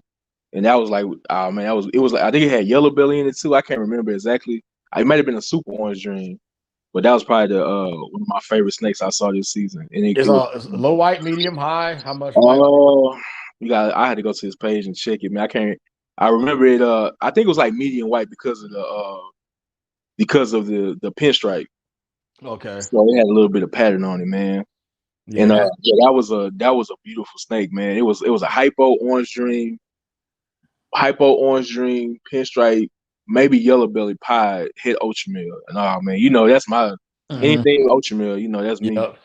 And that was like, man, it was like, I think it had yellow belly in it too. I can't remember exactly. It might have been a super Orange Dream, but that was probably one of my favorite snakes I saw this season. And it's low white, medium, high. How much? Oh, I had to go to his page and check it, man. I can't. I remember it. I think it was like medium white because of the pinstripe. Okay. So it had a little bit of pattern on it, man. And Yeah. yeah, that was a beautiful snake, man. It was a hypo orange dream, pinstripe, maybe yellow belly pie, hit oatmeal. And man, that's my anything oatmeal, that's me. Yep.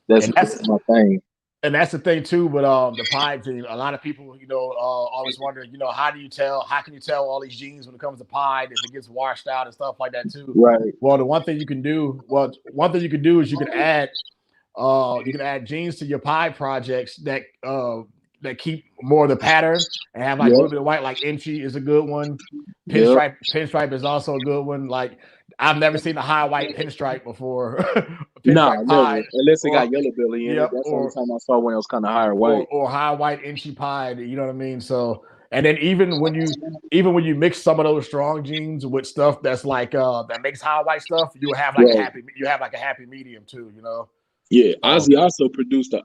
That's my thing. And that's the thing too, but the pie team. A lot of people, always wonder, how can you tell all these genes when it comes to pie if it gets washed out and stuff like that too? Right. Well, one thing you can do is you can add genes to your pie projects that keep more of the pattern and have like a little bit of white. Like Inchi is a good one. Pinstripe is also a good one. Like I've never seen a high white pinstripe before. Never. Unless it got yellow belly in it. That's the only time I saw one that was kind of higher white. Or high white Inchi pie. You know what I mean? So, and then even when you mix some of those strong genes with stuff that's like that makes high white stuff, you have like a happy medium too. Yeah, Ozzy also produced a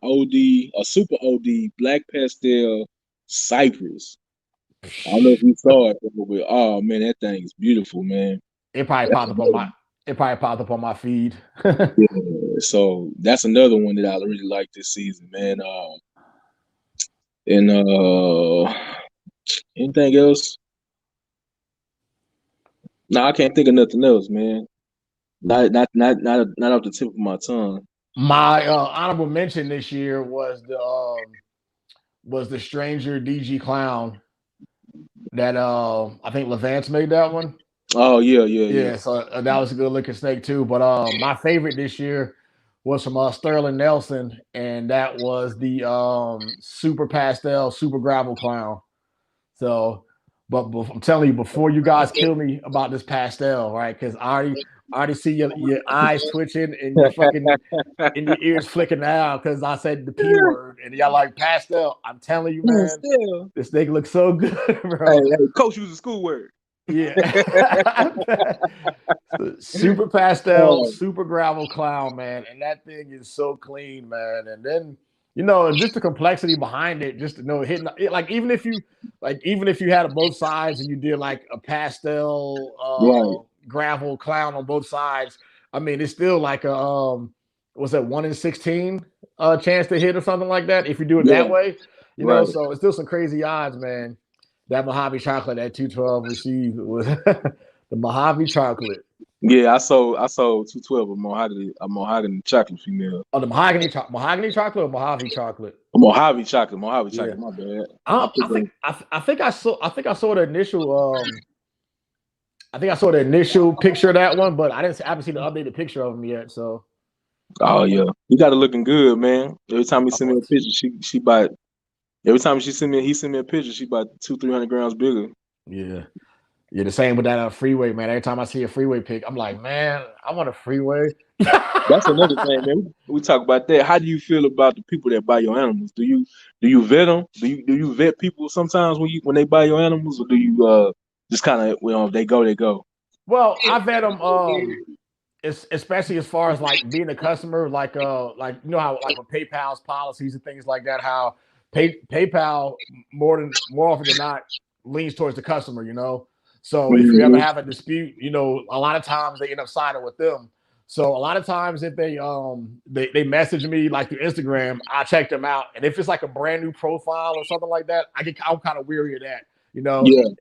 super OD black pastel cypress. I don't know if you saw it, but oh man, that thing is beautiful, man. It probably popped up on my feed. Yeah, so that's another one that I really like this season, man. And anything else? No, I can't think of nothing else, man. Not off the tip of my tongue. My honorable mention this year was the Stranger DG Clown that I think Levance made that one. Oh yeah. So that was a good looking snake too. But my favorite this year was from Sterling Nelson, and that was the Super Pastel Super Gravel Clown. So, but I'm telling you, before you guys kill me about this pastel, right? Because I already see your eyes twitching and your fucking and your ears flicking out because I said the P word and y'all like pastel. I'm telling you, man, this snake looks so good, bro. Hey, coach used a school word. Yeah. Super pastel, super gravel clown, man. And that thing is so clean, man. And then, just the complexity behind it, just hitting it, like even if you had both sides and you did like a pastel gravel clown on both sides, I mean it's still like a was that 1 in 16 chance to hit or something like that if you do it that way. So it's still some crazy odds, man. That Mojave chocolate at 212 received was the Mojave chocolate. Yeah, I sold 212 a mahogany chocolate female. Oh, the mahogany chocolate or Mojave chocolate? Mojave chocolate. Yeah. My bad. I think I saw the initial. I think I saw the initial picture of that one, but I haven't seen the updated picture of him yet. So. Oh yeah, he got it looking good, man. Every time he send me a picture, she bought. Every time he send me a picture, she bought 200-300 grams bigger. Yeah. Yeah, the same with that freeway, man. Every time I see a freeway pic, I'm like, man, I want a freeway. That's another thing, man. We talk about that. How do you feel about the people that buy your animals? Do you vet them? Do you vet people sometimes when they buy your animals, or do you just kind of if they go, they go? Well, I vet them. Especially as far as like being a customer, like how like with PayPal's policies and things like that, how PayPal more often than not leans towards the customer, So if you ever have a dispute, a lot of times they end up siding with them. So a lot of times if they message me like through Instagram, I check them out, and if it's like a brand new profile or something like that, I'm kind of weary of that.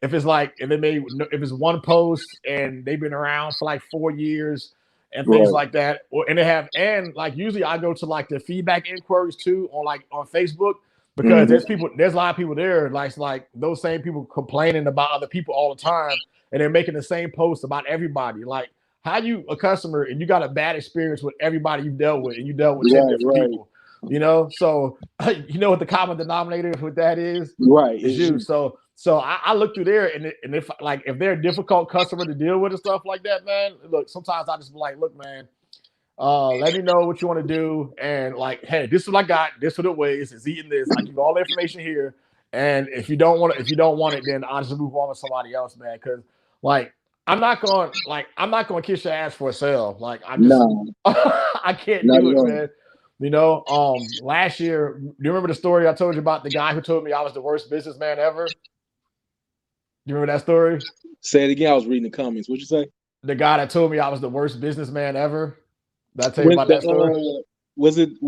If it's like if it's one post and they've been around for like 4 years. And things like that, and like usually I go to like the feedback inquiries too on Facebook because there's a lot of people there like those same people complaining about other people all the time, and they're making the same posts about everybody. Like how you a customer and you got a bad experience with everybody you've dealt with, and you dealt with 10 different people, So what the common denominator with that is, is you. So I look through there, and if they're a difficult customer to deal with and stuff like that, man. Look, sometimes I just be like, look, man, let me know what you want to do, and like, hey, this is what I got. This is what it weighs. It's eating this. I give you all the information here, and if you don't want it, then I'll just move on with somebody else, man. Because like, I'm not going to kiss your ass for a sale. Like I just, I can't do it, man. Last year, do you remember the story I told you about the guy who told me I was the worst businessman ever? You remember that story? Say it again. I was reading the comments. What'd you say? The guy that told me I was the worst businessman ever. Did I tell you about that story? Was it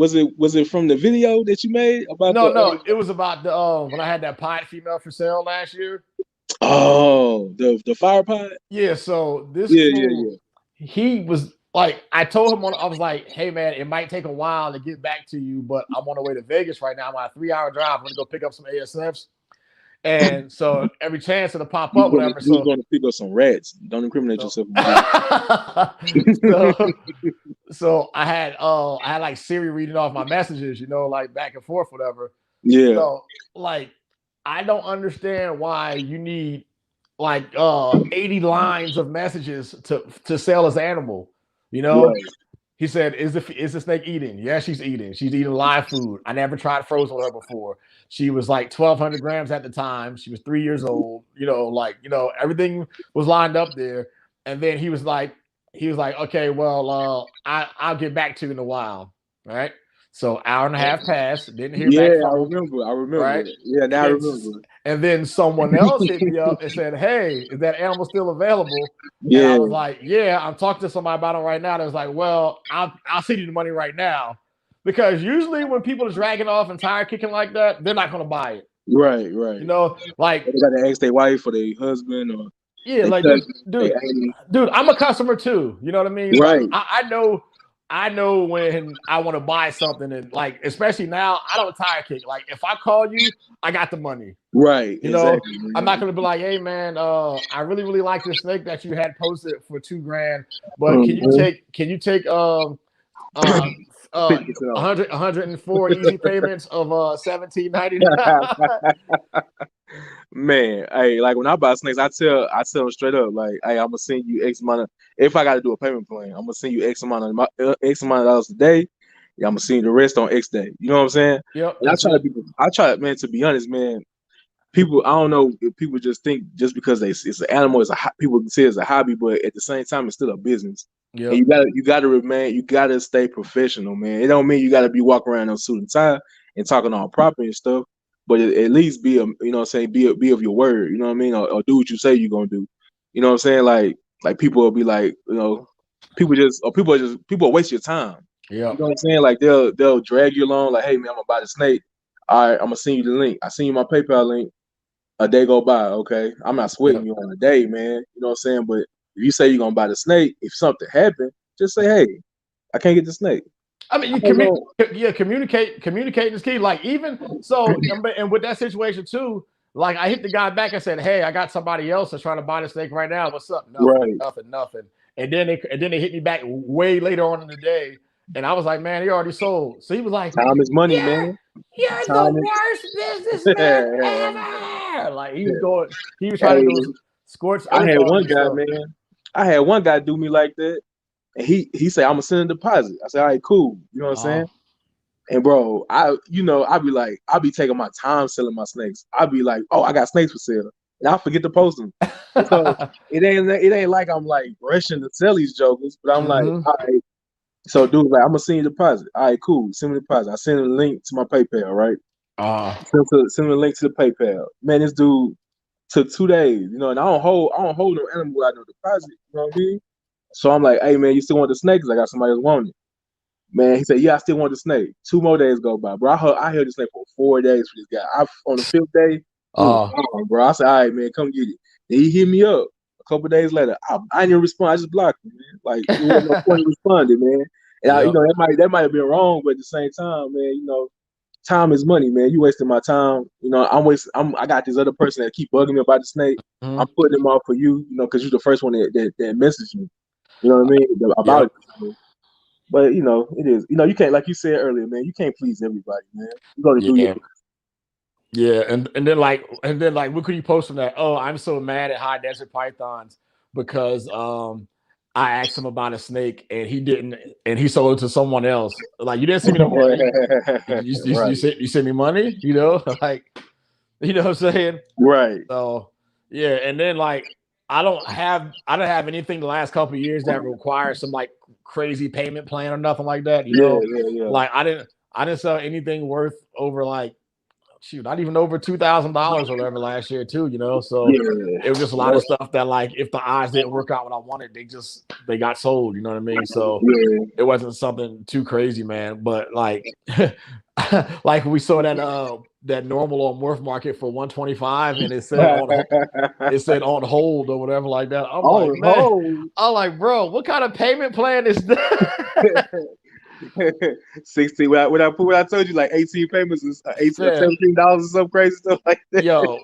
from the video that you made about No, it was about the when I had that pod female for sale last year. Oh, the fire pod? Yeah, so this Yeah. he was like, I told him I was like, hey man, it might take a while to get back to you, but I'm on the way to Vegas right now. I'm on a 3-hour drive. I'm gonna go pick up some ASFs. And so every chance it'll pop up, whatever. So you're gonna pick up some rats. Don't incriminate yourself. So I had like Siri reading off my messages, like back and forth, whatever. Yeah. So like I don't understand why you need like 80 lines of messages to sell this animal. Right. He said, is the snake eating? Yeah, she's eating. She's eating live food. I never tried frozen with her before. She was like 1,200 grams at the time. She was 3 years old. Everything was lined up there. And then he was like, okay, well, I'll get back to you in a while. Right. So hour and a half passed. Didn't hear back from him. I remember. Right? Yeah, now I remember. And then someone else hit me up and said, hey, is that animal still available? Yeah. And I was like, yeah, I'm talking to somebody about it right now. That was like, well, I'll send you the money right now. Because usually when people are dragging off and tire kicking like that, they're not going to buy it. Right. Like they got to ask their wife or their husband or like dude, I'm a customer too. You know what I mean? Right. Like, I know when I want to buy something, and like, especially now, I don't tire kick. Like, if I call you, I got the money. Right. Exactly. I'm not gonna be like, hey man, I really, really like this snake that you had posted for $2,000, but can you take 104 easy payments of $17.99? Man, hey, like when I buy snakes, I tell them straight up, like, hey, I'm gonna send you X amount of, if I got to do a payment plan, I'm gonna send you X amount of dollars a day. Yeah, I'm gonna send you the rest on X day. You know what I'm saying? Yep. And I try, man, to be honest, man. People, I don't know if people just think just because it's an animal, people say it's a hobby, but at the same time, it's still a business. Yeah. You gotta stay professional, man. It don't mean you gotta be walking around in a suit and tie and talking all proper and stuff. But at least be be of your word, you know what I mean, or do what you say you're gonna do. You know what I'm saying? Like people will be like, people waste your time. Yeah. You know what I'm saying? Like they'll drag you along, like, hey man, I'm gonna buy the snake. All right, I'm gonna send you the link. I send you my PayPal link. A day go by, okay. I'm not sweating you on a day, man. You know what I'm saying? But if you say you're gonna buy the snake, if something happened, just say, hey, I can't get the snake. I mean, communicating is key. Like, even so, and with that situation too, like, I hit the guy back and said, hey, I got somebody else that's trying to buy the snake right now. What's up? Nothing. And then they hit me back way later on in the day, and I was like, man, he already sold. So he was like, time is money, man. You're the worst businessman ever. Like, he was trying to go scorch. I had one guy do me like that. And he said, I'm gonna send a deposit. I said, all right, cool. You know what I'm saying? And bro, I'll be taking my time selling my snakes. I'll be like, oh, I got snakes for sale. And I'll forget to post them. So it ain't like I'm like rushing to sell these jokers, but I'm like, all right. So dude, like, I'm gonna send you a deposit. All right, cool. Send me the deposit. I send him a link to my PayPal, right? Send him a link to the PayPal. Man, this dude took 2 days, and I don't hold no animal without no deposit. You know what I mean? So I'm like, hey man, you still want the snake? Cause I got somebody else wanting it. Man, he said, yeah, I still want the snake. 2 more days go by, bro. I held the snake for 4 days for this guy. On the 5th day, bro, I said, all right, man, come get it. Then he hit me up a couple days later. I didn't even respond. I just blocked him, man. Like, there was no point in responding, man. And that might have been wrong, but at the same time, man, time is money, man. You wasting my time. I got this other person that keep bugging me about the snake. I'm putting them off for you, because you're the first one that messaged me. You know what I mean? About it. But it is. You can't, like you said earlier, man. You can't please everybody, man. You got to do your. Yeah, and then like what could you post from that? Oh, I'm so mad at High Desert Pythons because I asked him about a snake and he didn't, and he sold it to someone else. Like, you didn't send me no money. You sent me money, like, what I'm saying? Right. So yeah, and then like I don't have anything the last couple of years that requires some like crazy payment plan or nothing like that. Yeah. Like I didn't sell anything worth over like shoot, not even over $2,000 or whatever last year too, you know. So Yeah. it was just a lot of stuff that, like, if the odds didn't work out what I wanted, they got sold, you know what I mean? So Yeah. it wasn't something too crazy, man. But like like we saw that normal on Morphmarket for 125 and it said on hold or whatever like that. I'm like, Oh, man, I'm like, bro, what kind of payment plan is that? 16. When I told you like 18 payments is $17 or some crazy stuff like that. Yo,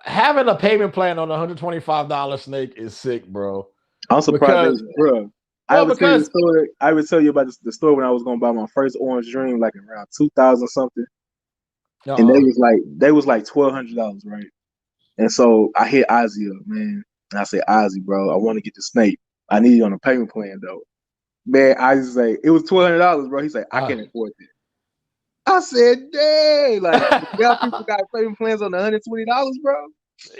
having a payment plan on a $125 snake is sick, bro. I'm surprised, bro. I would tell you about the store when I was gonna buy my first Orange Dream, like around 2000 something, and they was like $1,200, right? And so I hit Ozzy up, man, and I said, Ozzy, bro, I want to get the snake. I need you on a payment plan though. Man, I just say it was $1,200, bro. He's like, I can't afford it. I said, dang, like now people got payment plans on $120, bro.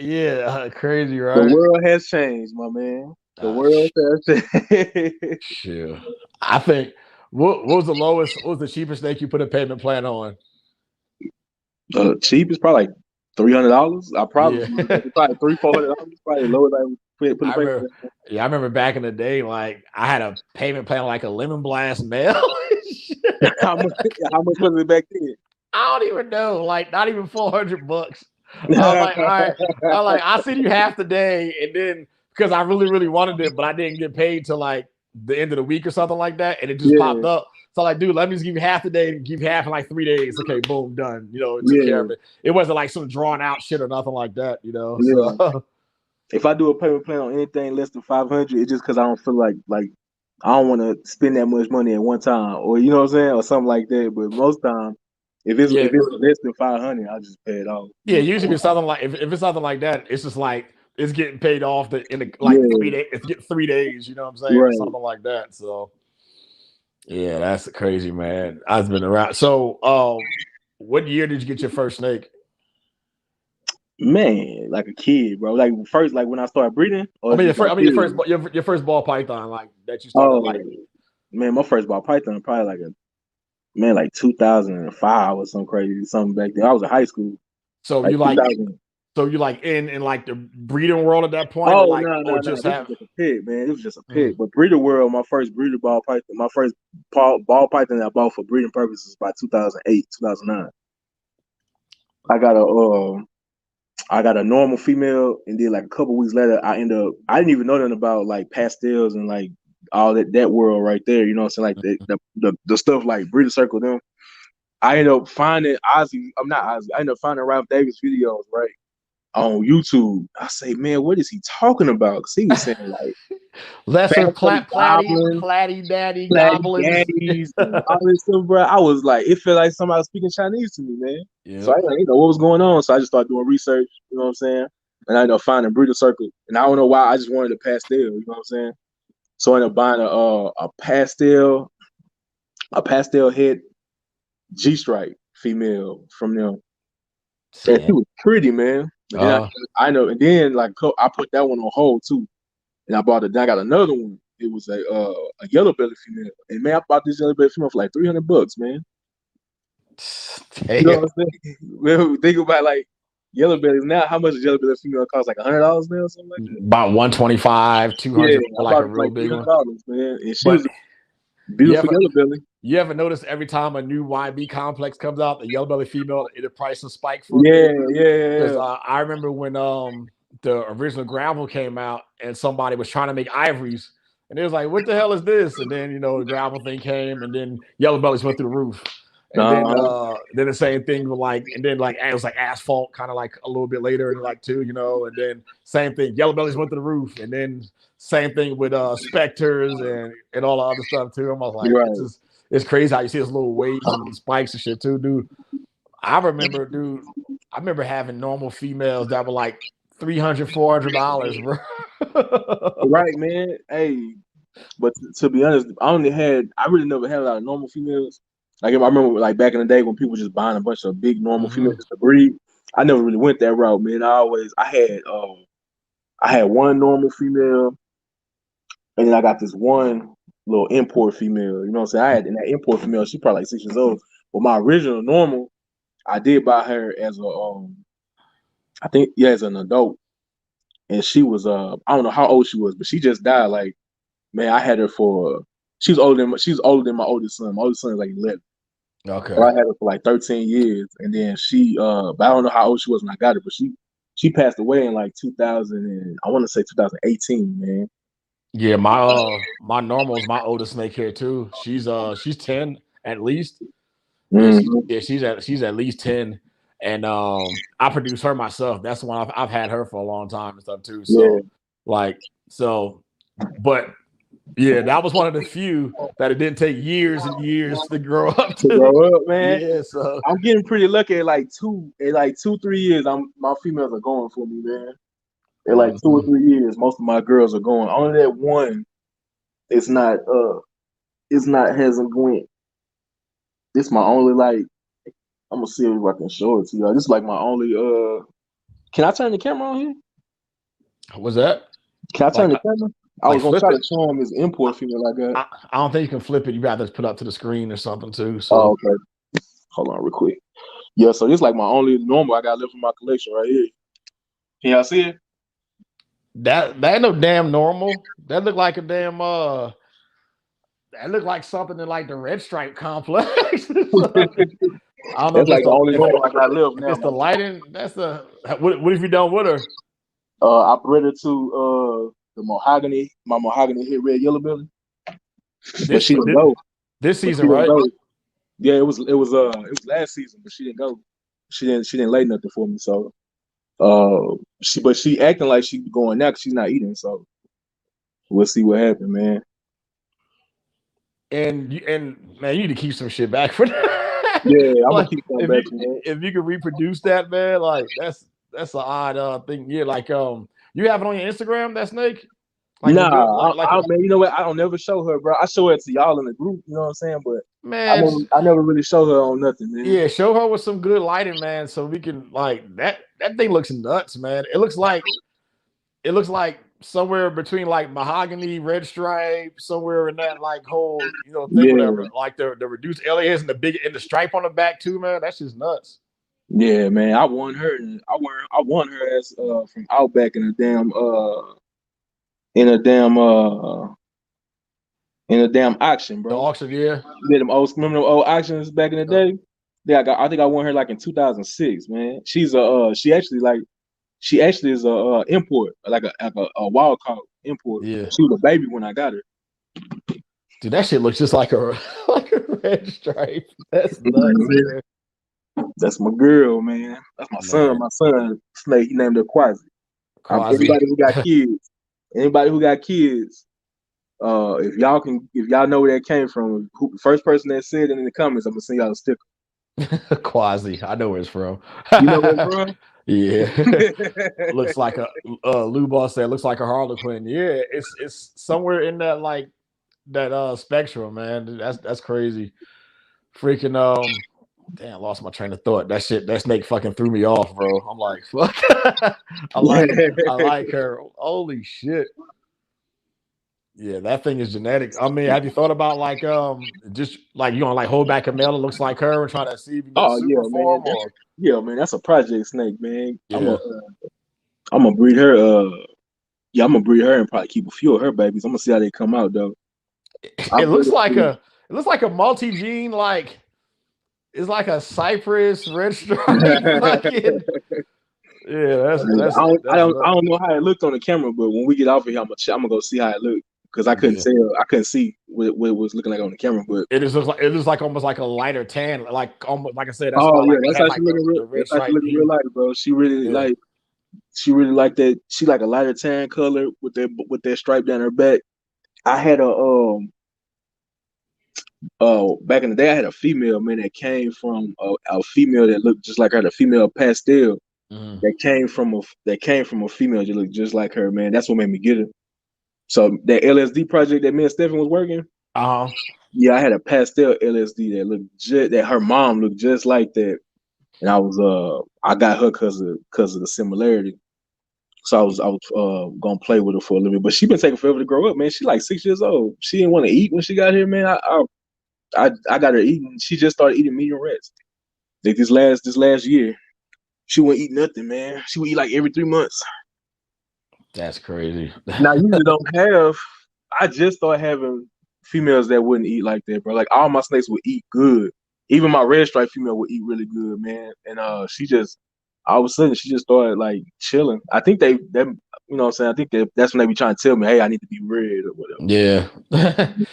Yeah, crazy, right? The world has changed, my man. The world has changed. Sure. I think what was the cheapest snake you put a payment plan on? The cheapest, probably like $300. I probably probably $300-$400. Probably lower than I remember back in the day, like I had a payment plan like a Lemon Blast mail. how much was it back then? I don't even know, like not even $400. I was like, all right, I'll send you half the day, and then because I really, really wanted it, but I didn't get paid till like the end of the week or something like that, and it just popped up. So I'm like, dude, let me just give you half the day and give you half in like 3 days. Okay, boom, done. You know, took care of it. It wasn't like some drawn out shit or nothing like that, you know. Yeah. So if I do a payment plan on anything less than $500, it's just because I don't feel like I don't want to spend that much money at one time, or you know what I'm saying, or something like that. But most time, if it's less than $500, I just pay it off. Yeah, usually it's something like if it's something like that, it's just like it's getting paid off 3 days. It's getting 3 days. You know what I'm saying? Right. Something like that. So yeah, that's crazy, man. I've been around. So, what year did you get your first snake? Man, like a kid, bro. Like first, like when I started breeding. Your first ball python, like that you started Man, my first ball python probably like 2005 or something crazy, something back then. I was in high school. So you in like the breeding world at that point? Oh no, this was just a pit, man. It was just a pit. But breeder world, my first breeder ball python, my first ball python that I bought for breeding purposes by 2008, 2009. I got a normal female, and then like a couple weeks later, I didn't even know nothing about like pastels and like all that world right there. You know what I'm saying? Like the stuff like Breeder Circle them. I ended up finding I ended up finding Ralph Davis videos, right, on YouTube. I say, man, what is he talking about? Because he was saying like lesser platty daddy goblins, all this stuff, bro. I was like, it felt like somebody was speaking Chinese to me, man. Yeah. So I didn't know what was going on. So I just started doing research, you know what I'm saying? And I ended up finding Breeder Circle. And I don't know why, I just wanted a pastel, you know what I'm saying? So I ended up buying a pastel head G-stripe female from them. And she was pretty, man. And then I know, and then like I put that one on hold too. And I got another one. It was a yellow belly female. And man, I bought this yellow belly female for like $300, man. Damn. You know what I'm saying? When we think about like yellow bellies now, how much does yellow belly female cost? Like $100 now or something like that? About $125, $200 for like a real big one. Man. And she was a beautiful yellow belly. You ever notice every time a new YB complex comes out, the yellow belly female, the price will spike for Yeah. Because I remember when the original gravel came out and somebody was trying to make ivories, and it was like, what the hell is this? And then the gravel thing came, and then yellow bellies went through the roof. And then the same thing with it was like asphalt kind of like a little bit later and like too, and then same thing, yellow bellies went to the roof, and then same thing with specters and all the other stuff too. I was like, it's crazy how you see those little waves and spikes and shit too, dude. I remember having normal females that were like $300, $400, bro. Right, man. Hey, but to be honest, I really never had a lot of normal females. Like I remember, like back in the day when people were just buying a bunch of big normal females to breed. I never really went that route, man. I had one normal female, and then I got this one little import female. You know what I'm saying? In that import female, she probably like 6 years old. But my original normal, I did buy her as I think as an adult, and she was I don't know how old she was, but she just died. Like, man, I had her for she's older than my oldest son. My oldest son is like 11. So I Okay. had her for like 13 years, and then she but I don't know how old she was when I got her, but she passed away in like 2000 and I want to say 2018, man. Yeah, my normal is my oldest snake here too. She's 10 at least. Yeah, Mm-hmm. she's at least 10. And I produce her myself. That's the one I've had her for a long time and stuff too. Yeah, So like so but yeah, that was one of the few that it didn't take years and years to grow up to to. grow up, man. Yeah, so I'm getting pretty lucky at like 2-3 years. My females are going for me, man. In like 2 or 3 years, most of my girls are going. Only that one it's not hasn't went. This my only like I'm gonna see if I can show it to y'all. This is like my only can I turn the camera on here? was that Can I turn like the camera? I like was gonna flip try it? to show him this import female I got. I don't think you can flip it. You got to put up to the screen or something too. Oh, So okay. Hold on real quick. Yeah, so this is like my only normal I got left in my collection right here. Can y'all see it? that ain't no damn normal. That looked like a damn that looked like something in like the red stripe complex. I don't know That's if it's like the the only normal I got left if now, it's the man. lighting. That's the what have you done with her? I bred her to my mahogany hit red yellow belly. But This she didn't go. this But she season, didn't right? go. Yeah, it was last season, but she didn't go. She didn't lay nothing for me. So she acting like she going now because she's not eating. So we'll see what happens, man. And man, you need to keep some shit back for that. Yeah, I'm gonna Like keep going back to that. if you can reproduce that, man, like that's an odd thing. Yeah, like you have it on your Instagram, that snake? Like a good Nah, like a man, you know what? I don't never show her, bro. I show it to y'all in the group, you know what I'm saying? But man, I never really show her on nothing, man. yeah, show her with some good lighting, man, so we can like that thing looks nuts, man. It looks like somewhere between like mahogany, red stripe, somewhere in that like whole thing, whatever. Yeah, Like the reduced LAS and the stripe on the back too, man. That's just nuts. yeah, man. I won her. I won her as from Outback in a damn auction, The bro. auction, yeah. Yeah, remember them old auctions back in the Yep. day? Yeah, I think I won her like in 2006, man. She's she actually is a import, like a wild caught import. Yeah. She was a baby when I got her. Dude, that shit looks just like a like a red stripe. That's nuts, man. That's my girl, man. That's my son. Man, My son Snake. He named her Quasi. Quasi. Anybody who got kids, if y'all know where that came from, the first person that said it in the comments, I'm gonna send y'all a sticker. Quasi. I know where it's from. You know where it's from? Yeah. Looks like a Lou Boss said looks like a Harlequin. Yeah, it's somewhere in that like that spectrum, man. That's crazy. Freaking damn, lost my train of thought. That snake fucking threw me off, bro. I'm like, fuck. I like her. Holy shit. Yeah, that thing is genetic. I mean, have you thought about like just like you gonna like hold back a male that looks like her and try to see if you can get a Oh super form or man, that's a project snake, man. yeah. I'm gonna breed her. I'm gonna breed her and probably keep a few of her babies. I'm gonna see how they come out though. It looks like a multi-gene, like it's like a cypress red stripe. Fucking, yeah, I don't know how it looked on the camera, but when we get off of here, I'm gonna go see how it looked because I couldn't tell. I couldn't see what it was looking like on the camera, but it looks like almost like a lighter tan, like almost like I said. That's oh why yeah, like it that's had how like she looking. the red That's how she stripe looking real hue. light, bro. She really like that. She like a lighter tan color with that stripe down her back. I had back in the day, I had a female man that came from a female that looked just like her, the female pastel that came from a female that looked just like her, man. That's what made me get her. So that LSD project that me and Stephen was working, yeah, I had a pastel LSD that her mom looked just like that, and I got her because of the similarity. So I was gonna play with her for a little bit, but she been taking forever to grow up, man. She like 6 years old. She didn't want to eat when she got here, man. I got her eating. She just started eating medium rest. Like this last year, she wouldn't eat nothing, man. She would eat like every 3 months. That's crazy. Now you usually don't have. I just started having females that wouldn't eat like that, bro. Like all my snakes would eat good. Even my red stripe female would eat really good, man. And she just all of a sudden she just started like chilling. I think they you know what I'm saying. I think that's when they be trying to tell me, hey, I need to be red or whatever. Yeah,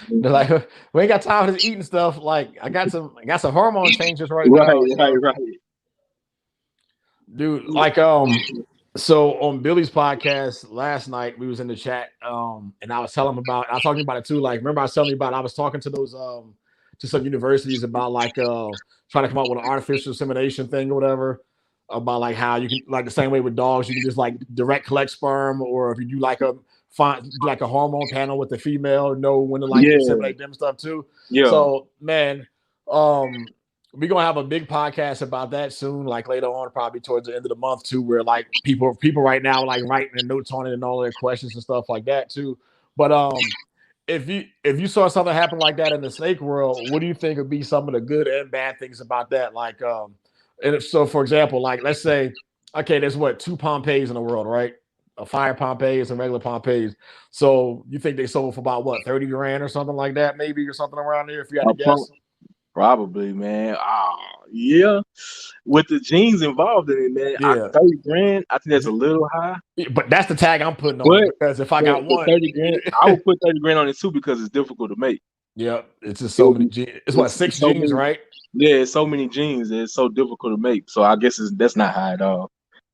they're like, we ain't got time for this eating stuff. Like, I got some hormone changes right now. Right. Dude. Like, so on Billy's podcast last night, we was in the chat, and I was telling him I was talking about it too. Like, remember I was telling you about, I was talking to those, to some universities about like, trying to come up with an artificial insemination thing or whatever, about like how you can, like the same way with dogs, you can just like direct collect sperm, or if you do like a hormone panel with the female, know when to like inseminate them stuff too. Yeah. So man, we're gonna have a big podcast about that soon, like later on, probably towards the end of the month too, where like people right now like writing their notes on it and all their questions and stuff like that too. But if you saw something happen like that in the snake world, what do you think would be some of the good and bad things about that? Like, and if so, for example, like let's say, okay, there's what, 2 Pompeys in the world, right? A fire Pompeys and regular Pompeys. So you think they sold for about what, 30 grand or something like that, maybe, or something around there, if you had to guess? Probably, man. Yeah. With the genes involved in it, man. Yeah. 30 grand, I think that's a little high. But that's the tag I'm putting on it, because if I got one 30 grand, I would put 30 grand on it too, because it's difficult to make. Yeah, it's just so many genes. It's what, 6 genes, right? Yeah, it's so many genes. It's so difficult to make. So I guess that's not high at all.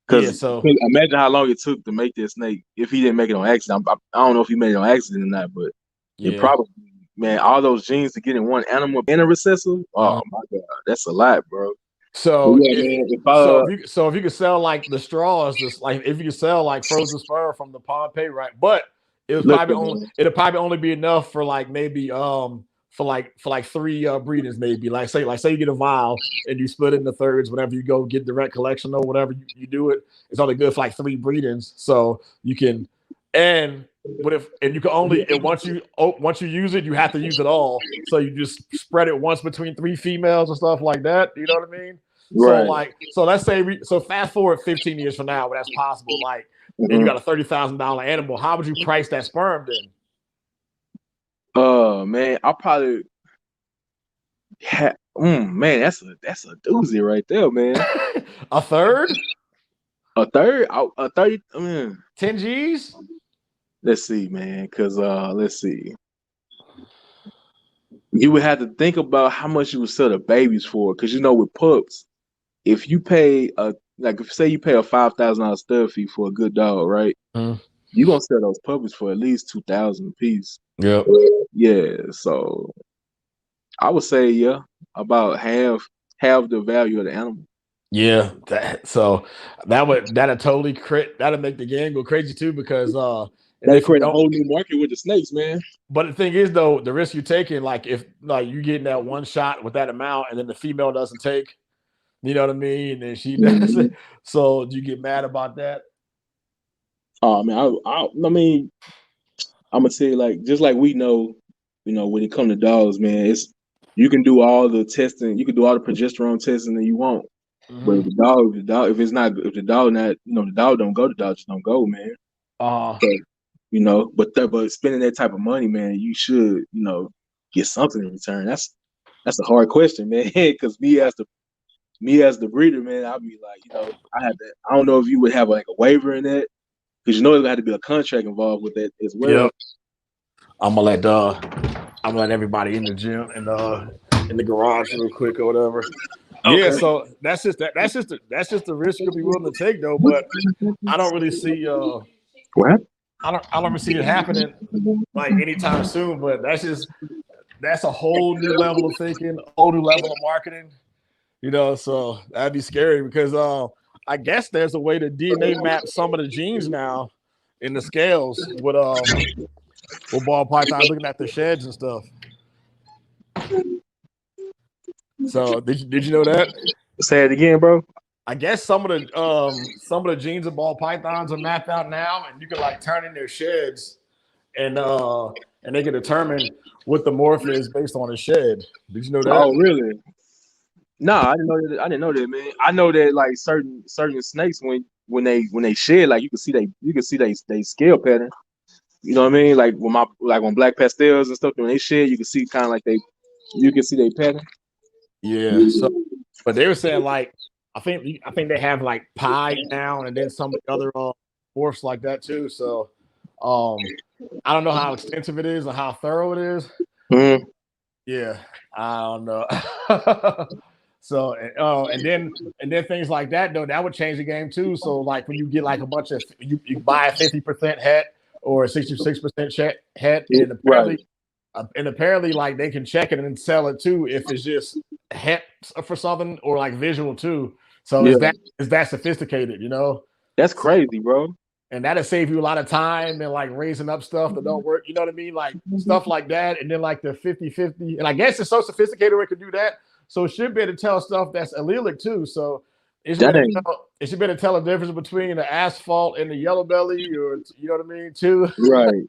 Because imagine how long it took to make this snake if he didn't make it on accident. I don't know if he made it on accident or not, but it probably, man, all those genes to get in one animal and a recessive. Oh my God, that's a lot, bro. So if you could sell like the straws, just like if you could sell like frozen sperm from the Pompeii, right? But it'll probably only be enough for like maybe for like 3 breedings, maybe. Like say you get a vial and you split it into thirds whenever you go get direct collection or whatever you do it. It's only good for like 3 breedings, so you can. And you can only, and once you use it, you have to use it all. So you just spread it once between 3 females and stuff like that. You know what I mean? Right. So let's say fast forward 15 years from now, where that's possible. Like, and you got a $30,000 animal. How would you price that sperm then? Man, I'll probably. Man, that's a doozy right there, man. A third? A 30. 10 G's? Let's see, man. Because let's see. You would have to think about how much you would sell the babies for. Because with pups, if you pay say you pay a $5,000 stud fee for a good dog, right? You're gonna sell those puppies for at least $2,000 a piece. Yep. Yeah. So I would say about half the value of the animal. Yeah. That'll totally that'll make the game go crazy too, because they create a whole new market with the snakes, man. But the thing is, though, the risk you're taking, like if like you getting that one shot with that amount, and then the female doesn't take, you know what I mean, and she doesn't. So do you get mad about that? Oh man, I mean, I'm gonna say, like, just like we know, when it comes to dogs, man, you can do all the testing, you can do all the progesterone testing that you want, but if the dog, the dog don't go, the dog just don't go, man. But spending that type of money, man, you should, get something in return. That's a hard question, man. Because me as the breeder, man, I'd be like, I don't know if you would have like a waiver in that, because there had to be a contract involved with that as well. Yep. I'm gonna let everybody in the gym and in the garage real quick or whatever. Okay. Yeah, so that's just the risk you'll be willing to take, though. But I don't really see what? I don't really see it happening like anytime soon. But that's a whole new level of thinking, a whole new level of marketing. So that'd be scary, because I guess there's a way to DNA map some of the genes now in the scales with ball pythons, looking at the sheds and stuff. So did you know that? Say it again, bro. I guess some of the genes of ball pythons are mapped out now, and you can like turn in their sheds, and they can determine what the morph is based on the shed. Did you know that? Oh, really? Nah, I didn't know that, man. I know that like certain snakes when they shed, like you can see they scale pattern. You know what I mean? Like when black pastels and stuff when they shed, you can see kind of like you can see they pattern. Yeah. So, but they were saying like I think they have like pie down and then some of the other morphs like that too. So, I don't know how extensive it is or how thorough it is. Mm-hmm. Yeah, I don't know. So, and then things like that though that would change the game too. So, like when you get like a bunch of you buy a 50% het or a 66% het, Right. and apparently like they can check it and sell it too if it's just het for something or like visual too. So Yeah. is that sophisticated, you know? That's crazy, bro. And that'll save you a lot of time and like raising up stuff that don't work. You know what I mean? Like stuff like that. And then like the 50-50. And I guess it's so sophisticated where it could do that. So it should be able to tell stuff that's allelic too. So it should be able to tell the difference between the asphalt and the yellow belly, or you know what I mean, too. Right.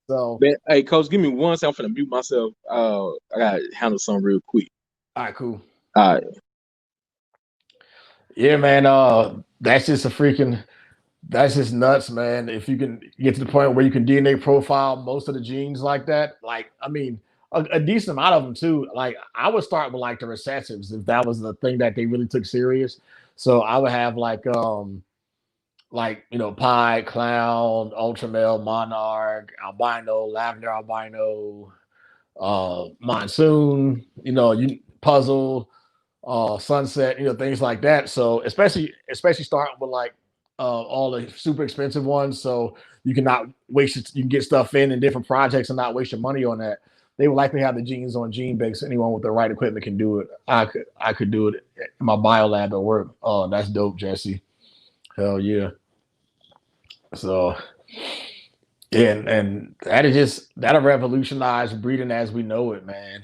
So Man, hey, coach, give me 1 second. I'm finna mute myself. I gotta handle something real quick. all right, cool. All right. Yeah, man. That's just nuts, man. If you can get to the point where you can DNA profile most of the genes like that, like I mean, a decent amount of them too. Like I would start with like the recessives if that was the thing that they really took serious. So I would have like you know, pie, clown, ultra male, monarch, albino, lavender albino, monsoon, you know, you puzzle, sunset, you know, things like that. So especially starting with like all the super expensive ones, so you can not waste it, you can get stuff in different projects and not waste your money on that. They would likely have the genes on gene banks. Anyone with the right equipment can do it. I could do it in my bio lab at work. Oh, that's dope, Jesse. Hell yeah. So yeah, and that'll revolutionize breeding as we know it, man.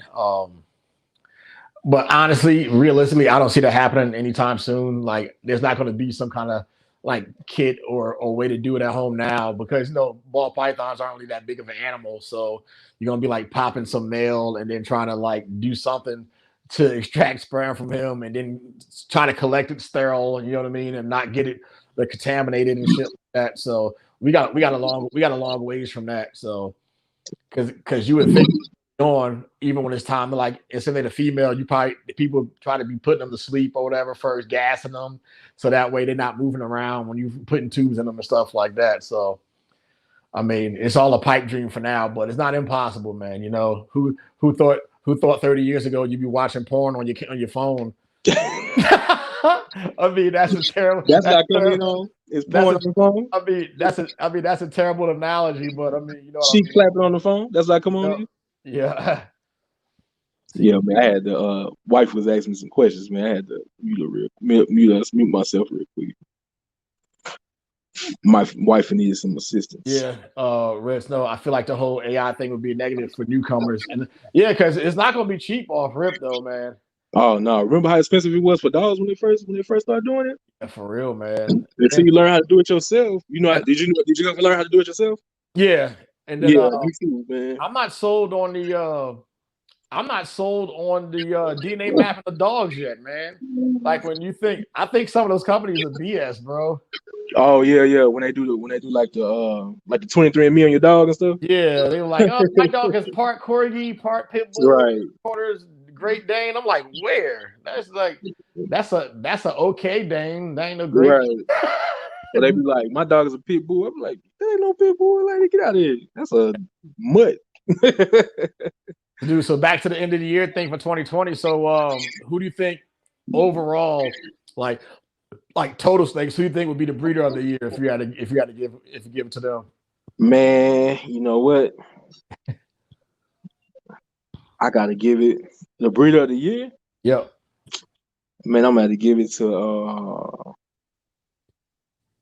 But honestly, realistically, I don't see that happening anytime soon. Like, there's not going to be some kind of like kit or way to do it at home now because you know ball pythons aren't really that big of an animal. So you're gonna be like popping some male and then trying to like do something to extract sperm from him and then try to collect it sterile. You know what I mean, and not get it like contaminated and shit like that. So we got a long ways from that. So because you would think on even when it's time to like inseminate a female, people try to be putting them to sleep or whatever first, gassing them so that way they're not moving around when you putting tubes in them and stuff like that. So I mean, it's all a pipe dream for now, but it's not impossible, man. You know who thought 30 years ago you'd be watching porn on your phone. I mean, that's a terrible. That's not coming on. It's porn on the phone. I mean, that's a terrible analogy, but I mean, you know, she clapping on the phone. That's not come on. Yeah. Yeah, man. I had the wife was asking me some questions, man. I had to mute myself real quick. My wife needed some assistance. Yeah, Rich. No, I feel like the whole AI thing would be a negative for newcomers, and yeah, because it's not going to be cheap off rip though, man. Oh no! Remember how expensive it was for dogs when they first started doing it? Yeah, for real, man. Until you learn how to do it yourself. You know? Did you ever learn how to do it yourself? Yeah, and then yeah, me too, man. I'm not sold on the DNA mapping of dogs yet, man. Like I think some of those companies are BS, bro. Oh yeah. When they do like the 23andMe on your dog and stuff. Yeah, they were like, oh, my dog is part corgi, part pit bull, right, quarters Great Dane. I'm like, where? That's a okay Dane. That ain't no great. Right. So they be like, my dog is a pit bull. I'm like, that ain't no pit bull. Like, get out of here. That's a mutt. Dude, so back to the end of the year thing for 2020. So who do you think overall, like total snakes, who do you think would be the breeder of the year if you had to give it to them? Man, you know what? I gotta give it the breeder of the year. Yep. Man, I'm gonna have to give it to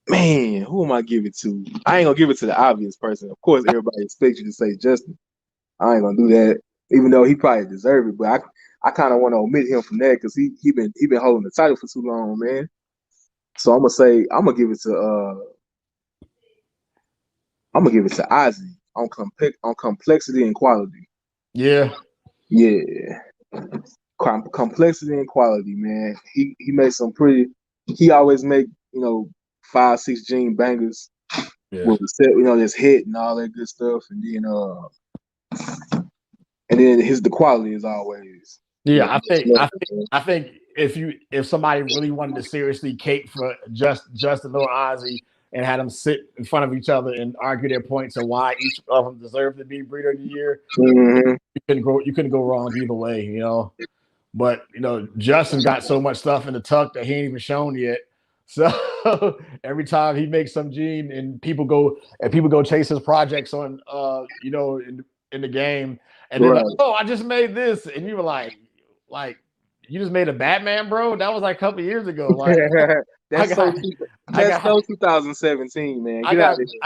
man, who am I giving to? I ain't gonna give it to the obvious person. Of course, everybody expects you to say Justin. I ain't gonna do that, even though he probably deserve it. But I kind of want to omit him from that because he been holding the title for too long, man. So I'm gonna give it to Ozzy on complexity and quality. Yeah. Yeah. complexity and quality, man. He made some pretty. He always make 5-6 gene bangers with the set, this hit and all that good stuff, and then the quality is always. Yeah, I think if somebody really wanted to seriously cape for Justin or Ozzy and had them sit in front of each other and argue their points and why each of them deserved to be Breeder of the Year, you couldn't go wrong either way, But Justin got so much stuff in the tuck that he ain't even shown yet. So every time he makes some gene and people go chase his projects on in the game, and they're like, "Oh, I just made this," and you were like you just made a Batman, bro. That was like a couple years ago. Like that's so 2017, man. I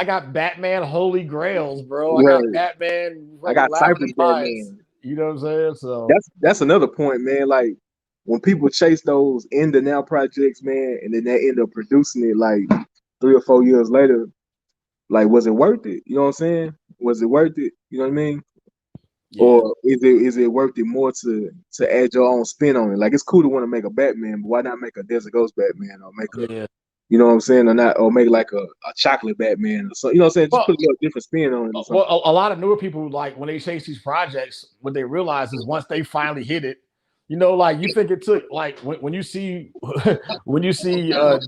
got Batman Holy Grails, bro. I got Batman. I got Cypress Batman. You know what I'm saying? So that's another point, man. Like when people chase those in the now projects, man, and then they end up producing it like 3 or 4 years later, like was it worth it? You know what I'm saying? Was it worth it? You know what I mean? Yeah. Or is it worth it more to add your own spin on it? Like it's cool to want to make a Batman, but why not make a Desert Ghost Batman or make a you know what I'm saying, or make like a chocolate Batman or so, you know what I'm saying? Just put a little different spin on it. Well, a lot of newer people, like when they chase these projects, what they realize is once they finally hit it, like you think it took like when you see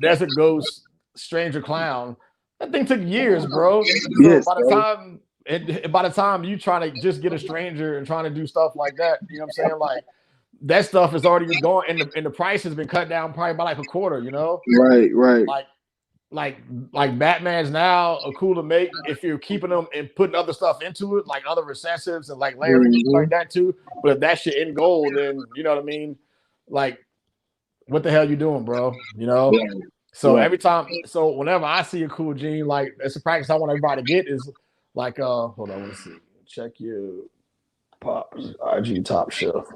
Desert Ghost, Stranger Clown, that thing took years, bro. So by the time you trying to just get a stranger and trying to do stuff like that, you know what I'm saying? Like that stuff is already gone, and the price has been cut down probably by like a quarter, Right. Like Batman's now are cool to make if you're keeping them and putting other stuff into it, like other recessives and like layering and like that too. But if that shit in gold, then you know what I mean? Like, what the hell you doing, bro? So every time, whenever I see a cool gene, like it's a practice I want everybody to get is like, hold on, let's see. Check your Pops RG Top Shelf.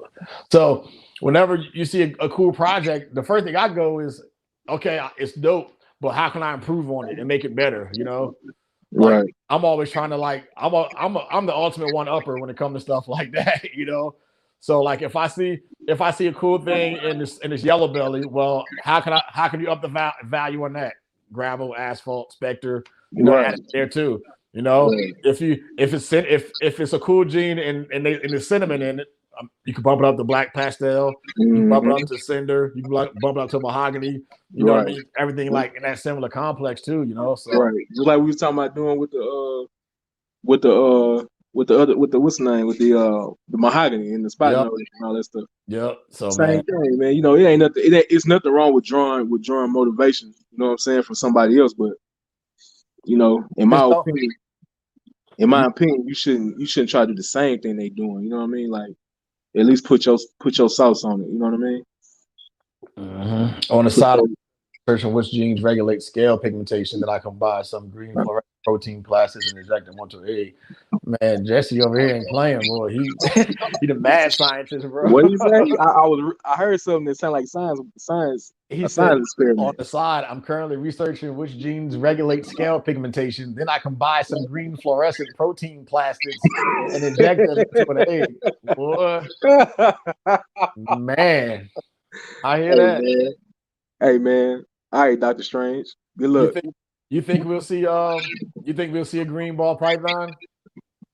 So whenever you see a cool project, the first thing I go is, okay, it's dope, but how can I improve on it and make it better? Like I'm always trying to I'm the ultimate one upper when it comes to stuff like that. So like if I see a cool thing in this yellow belly, well, how can you up the value on that? Gravel, asphalt, Spectre, add it there too. If it's a cool gene and there's cinnamon in it, you can bump it up to black pastel, you can bump it up to cinder, you can bump it up to mahogany, you know what I mean? Everything like in that similar complex too, So just like we was talking about doing with the what's the name, with the mahogany and the spot note and all that stuff. Yep. So same thing, man. It ain't nothing. It's nothing wrong with drawing motivation. You know what I'm saying, from somebody else, but in my opinion, you shouldn't try to do the same thing they doing. You know what I mean? Like at least put your sauce on it. You know what I mean? Mm-hmm. On the side, searching which genes regulate scale pigmentation that I can buy some green fluorescent protein plastics and inject them onto egg. Man, Jesse over here ain't playing, boy. He the mad scientist, bro. What did you say? I heard something that sounded like science. He said on the side, I'm currently researching which genes regulate scale pigmentation. Then I can buy some green fluorescent protein plastics and inject them into an egg. Boy, man, I hear that. Man. Hey, man. All right, Dr. Strange. Good luck. You think we'll see? You think we'll see a green ball python?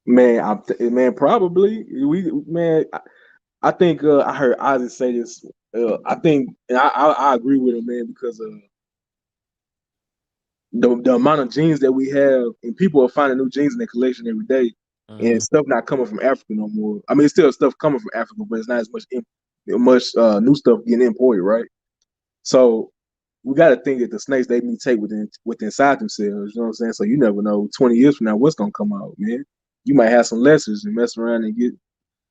Man, probably. I think I heard Ozzy say this. I think, and I agree with him, man, because the amount of genes that we have, and people are finding new genes in their collection every day, and stuff not coming from Africa no more. I mean, it's still stuff coming from Africa, but it's not as much new stuff getting imported, right? So we got to think that the snakes they mutate within inside themselves. You know what I'm saying? So you never know 20 years from now what's gonna come out, man. You might have some lessons and mess around and get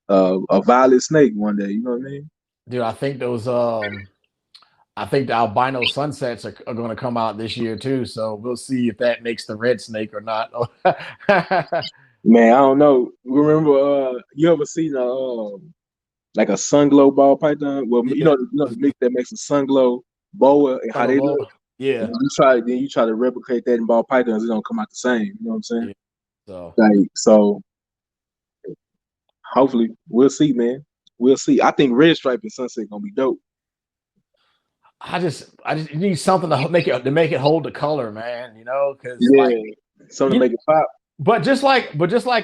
a violet snake one day. You know what I mean? Dude, I think those I think the albino sunsets are going to come out this year too. So we'll see if that makes the red snake or not. Man, I don't know. Remember, you ever seen like a sun glow ball python? Well, you know the mix that makes a sun glow boa and how they look. Yeah. And you try to replicate that in ball pythons, it don't come out the same. You know what I'm saying? Yeah. So hopefully we'll see, man. we'll see. I think red stripe and sunset gonna be dope. I just need something to make it hold the color, man. You know, because like something to make it pop. But just like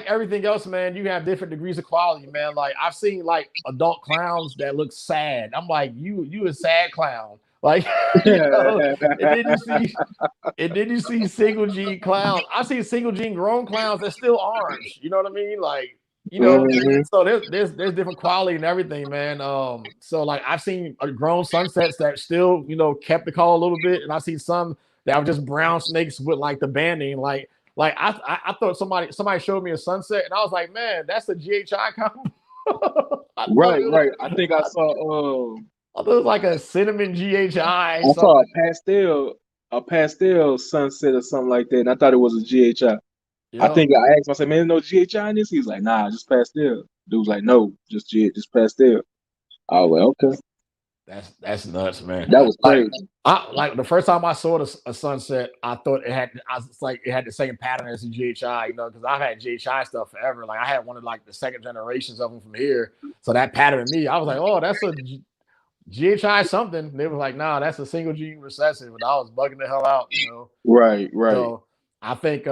everything else, man, you have different degrees of quality, man. Like I've seen like adult clowns that look sad. I'm like, you a sad clown. Like, you know, and then you see single gene clowns. I see single gene grown clowns that's still orange. You know what I mean? Like, you know, so there's different quality and everything, man. So like I've seen grown sunsets that still, you know, kept the color a little bit, and I've seen some that were just brown snakes with like the banding, like I thought somebody showed me a sunset, and I was like, man, that's a GHI combo. Right. I think I saw. I thought it was like a cinnamon GHI. I saw a pastel sunset or something like that, and I thought it was a GHI. Yep. I think I asked him, I said, man, no GHI in this? He was like, nah, just pastel. Dude was like, no, just pastel. I was like, okay. That's nuts, man. That was crazy. Like the first time I saw a sunset, I thought it had the same pattern as the GHI, you know, because I've had GHI stuff forever. Like I had one of like the second generations of them from here. So that pattern me, I was like, oh, that's a GHI something. And they were like, nah, that's a single gene recessive. And I was bugging the hell out, you know. Right. So I think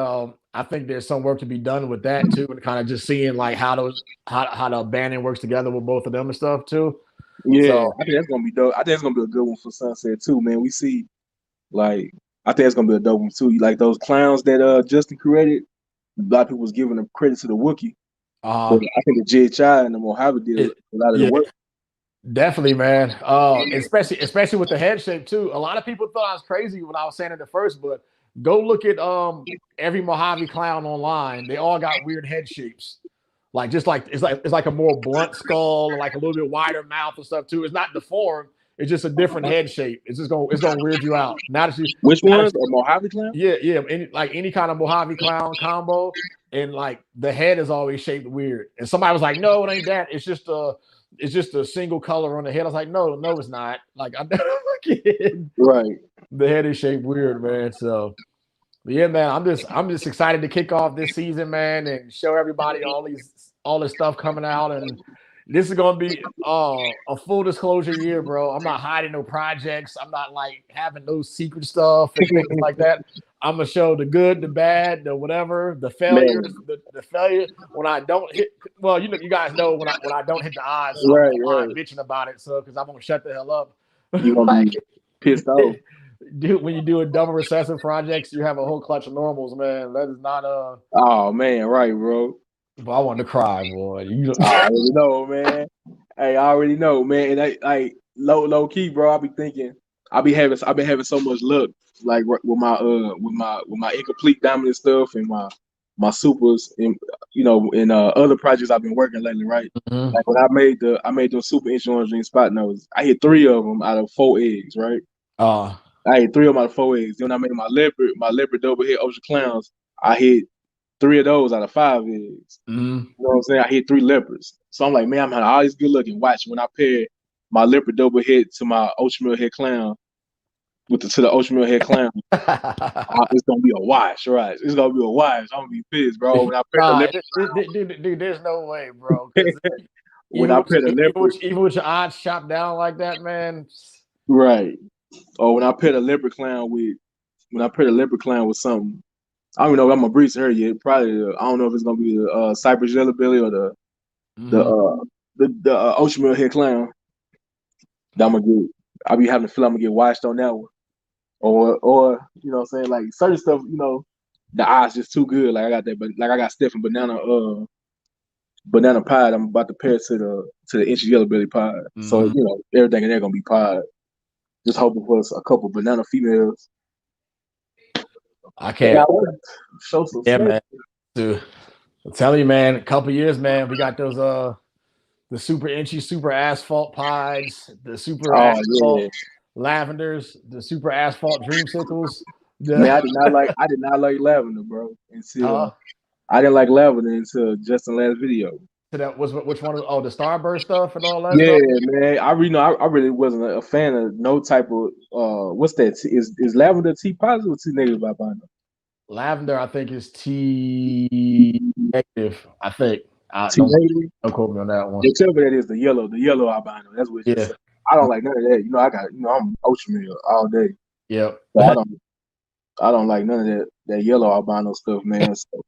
there's some work to be done with that too, and kind of just seeing like how the banding works together with both of them and stuff too. Yeah, so, I think that's gonna be dope. I think it's gonna be a good one for sunset too, man. We see, like, I think it's gonna be a dope one too. Like those clowns that Justin created. A lot of people was giving them credit to the Wookiee. But I think the GHI and the Mojave did a lot of the work. Definitely, man. Especially with the head shape too. A lot of people thought I was crazy when I was saying it at first, but go look at every Mojave clown online. They all got weird head shapes. Like it's like a more blunt skull, like a little bit wider mouth and stuff too. It's not deformed. It's just a different head shape. It's gonna weird you out. Which ones? A Mojave clown? Yeah. Any kind of Mojave clown combo, and like the head is always shaped weird. And somebody was like, "No, it ain't that. It's just a single color on the head." I was like, "No, it's not." Like I'm kidding. Right. The head is shaped weird, man. So. But yeah, man, I'm just excited to kick off this season, man, and show everybody all this stuff coming out. And this is gonna be a full disclosure year, bro. I'm not hiding no projects. I'm not like having no secret stuff and things like that. I'm gonna show the good, the bad, the whatever, the failures, the failure when I don't hit. Well, you guys know when I don't hit the odds, so I'm bitching about it. So because I'm gonna shut the hell up. You gonna be pissed off. Dude, when you do a double recessive projects, you have a whole clutch of normals, man. That is not Oh man, right, bro. But I want to cry, boy. I already know, man. Hey, I already know, man. And I low key, bro. I've been having so much luck, like with my incomplete dominant stuff and my supers, and in other projects I've been working lately, right? Mm-hmm. Like when I made those super inch orange ring spot nose. I hit 3 of them out of 4 eggs, right? I hit 3 of them out of 4 eggs. Then I made my leopard double hit ocean clowns. I hit 3 of those out of 5 eggs. Mm-hmm. You know what I'm saying? I hit 3 leopards. So I'm like, man, I'm having all these good looking. Watch when I pair my leopard double hit to my oatmeal head clown to the oatmeal head clown. It's gonna be a wash, right? It's gonna be a wash. I'm gonna be pissed, bro. When I pair dude, there's no way, bro. When I pair the leopard, even with your odds chopped down like that, man. Right. Or when I paired a leopard clown with something, I don't even know if I'm gonna breeze her yet. Probably I don't know if it's gonna be the Cypress Jelly Belly or the oatmeal head clown. That I'm gonna get. I'll be having to feel I'm gonna get washed on that one. Or you know what I'm saying, like certain stuff, the odds just too good. Like I got that, but like I got Stephen banana pie. I'm about to pair to the inch yellow belly pie. Mm-hmm. So everything in there gonna be pie. Just hoping for a couple banana females. I can't show some. Yeah, man. Dude, I'm telling you, man. A couple years, man. We got those the super inchy, super asphalt pies, the super asphalt lavenders, the super asphalt dreamsicles. Man, I did not like lavender, bro. Until I didn't like lavender until Justin last video. So that was which one? The Starburst stuff and all that. Yeah, stuff? Man. I really wasn't a fan of no type of what's that? Is lavender T positive or T negative by now? Lavender, I think, is T negative. I think. Don't quote me on that one. They tell me that is the yellow albino. That's what it is. I don't like none of that. You know, I'm Oatmeal all day. Yep. So I don't like none of that yellow albino stuff, man. So.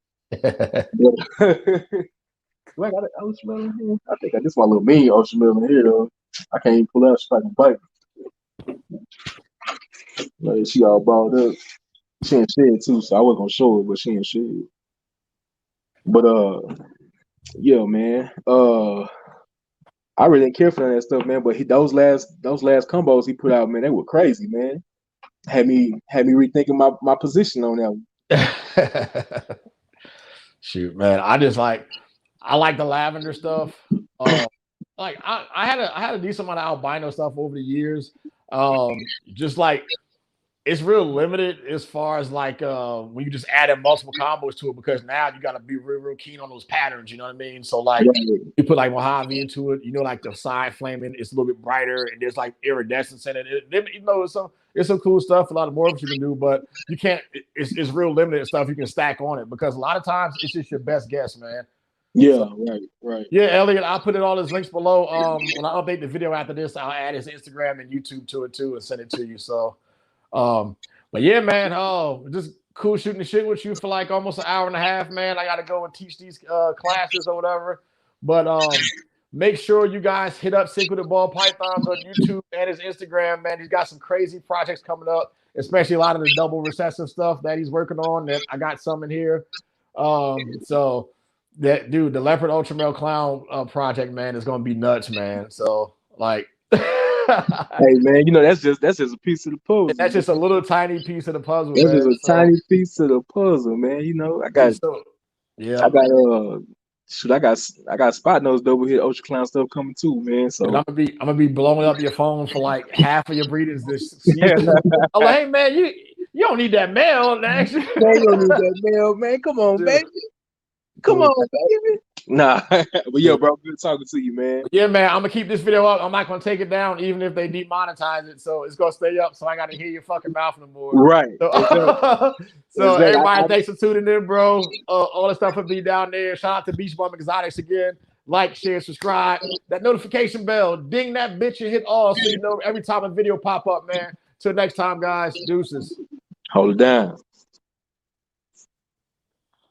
Do I got an oatmeal in here? I think this my little mean oatmeal in here though. I can't even pull out so I can bite. Like, she all balled up. She ain't shed too, so I wasn't gonna show it, but she ain't shed. But yeah, man. I really didn't care for that stuff, man. But those last combos he put out, man, they were crazy, man. Had me rethinking my position on that one. Shoot, man. I like the lavender stuff. Like I had a decent amount of albino stuff over the years. Just like it's real limited as far as like when you just add in multiple combos to it, because now you got to be real keen on those patterns. You know what I mean? So like you put like Mojave into it, you know, like the side flaming, it's a little bit brighter, and there's like iridescence in it. You know, it's some cool stuff. A lot of morphs you can do, but you can't. It's real limited stuff you can stack on it, because a lot of times it's just your best guess, man. Yeah, right. Yeah, Elliot, I'll put all his links below. When I update the video after this, I'll add his Instagram and YouTube to it too and send it to you. So, but yeah, man, just cool shooting the shit with you for like almost an hour and a half, man. I got to go and teach these classes or whatever. But make sure you guys hit up Sikwitit Ball Pythons on YouTube and his Instagram, man. He's got some crazy projects coming up, especially a lot of the double recessive stuff that he's working on. That I got some in here. So. That dude, the Leopard Ultra Male Clown project, man, is gonna be nuts, man. So like, hey man, you know that's just a piece of the puzzle. That's just a little tiny piece of the puzzle. That's just a tiny piece of the puzzle, man. You know, I got spot nose double hit Ultra Clown stuff coming too, man. So and I'm gonna be blowing up your phone for like half of your breeders this season. I'm like, hey man, you don't need that male, next. Man, you don't need that male, man. Come on, baby. Come on, baby. Nah, but yo, bro, good talking to you, man. Yeah, man, I'm gonna keep this video up. I'm not gonna take it down, even if they demonetize it. So it's gonna stay up. So I gotta hear your fucking mouth no more. Right. So, everybody, thanks for tuning in, bro. All the stuff will be down there. Shout out to Beach Bum Exotics again. Like, share, subscribe. That notification bell, ding that bitch and hit all, so you know every time a video pop up, man. Till next time, guys. Deuces. Hold it down.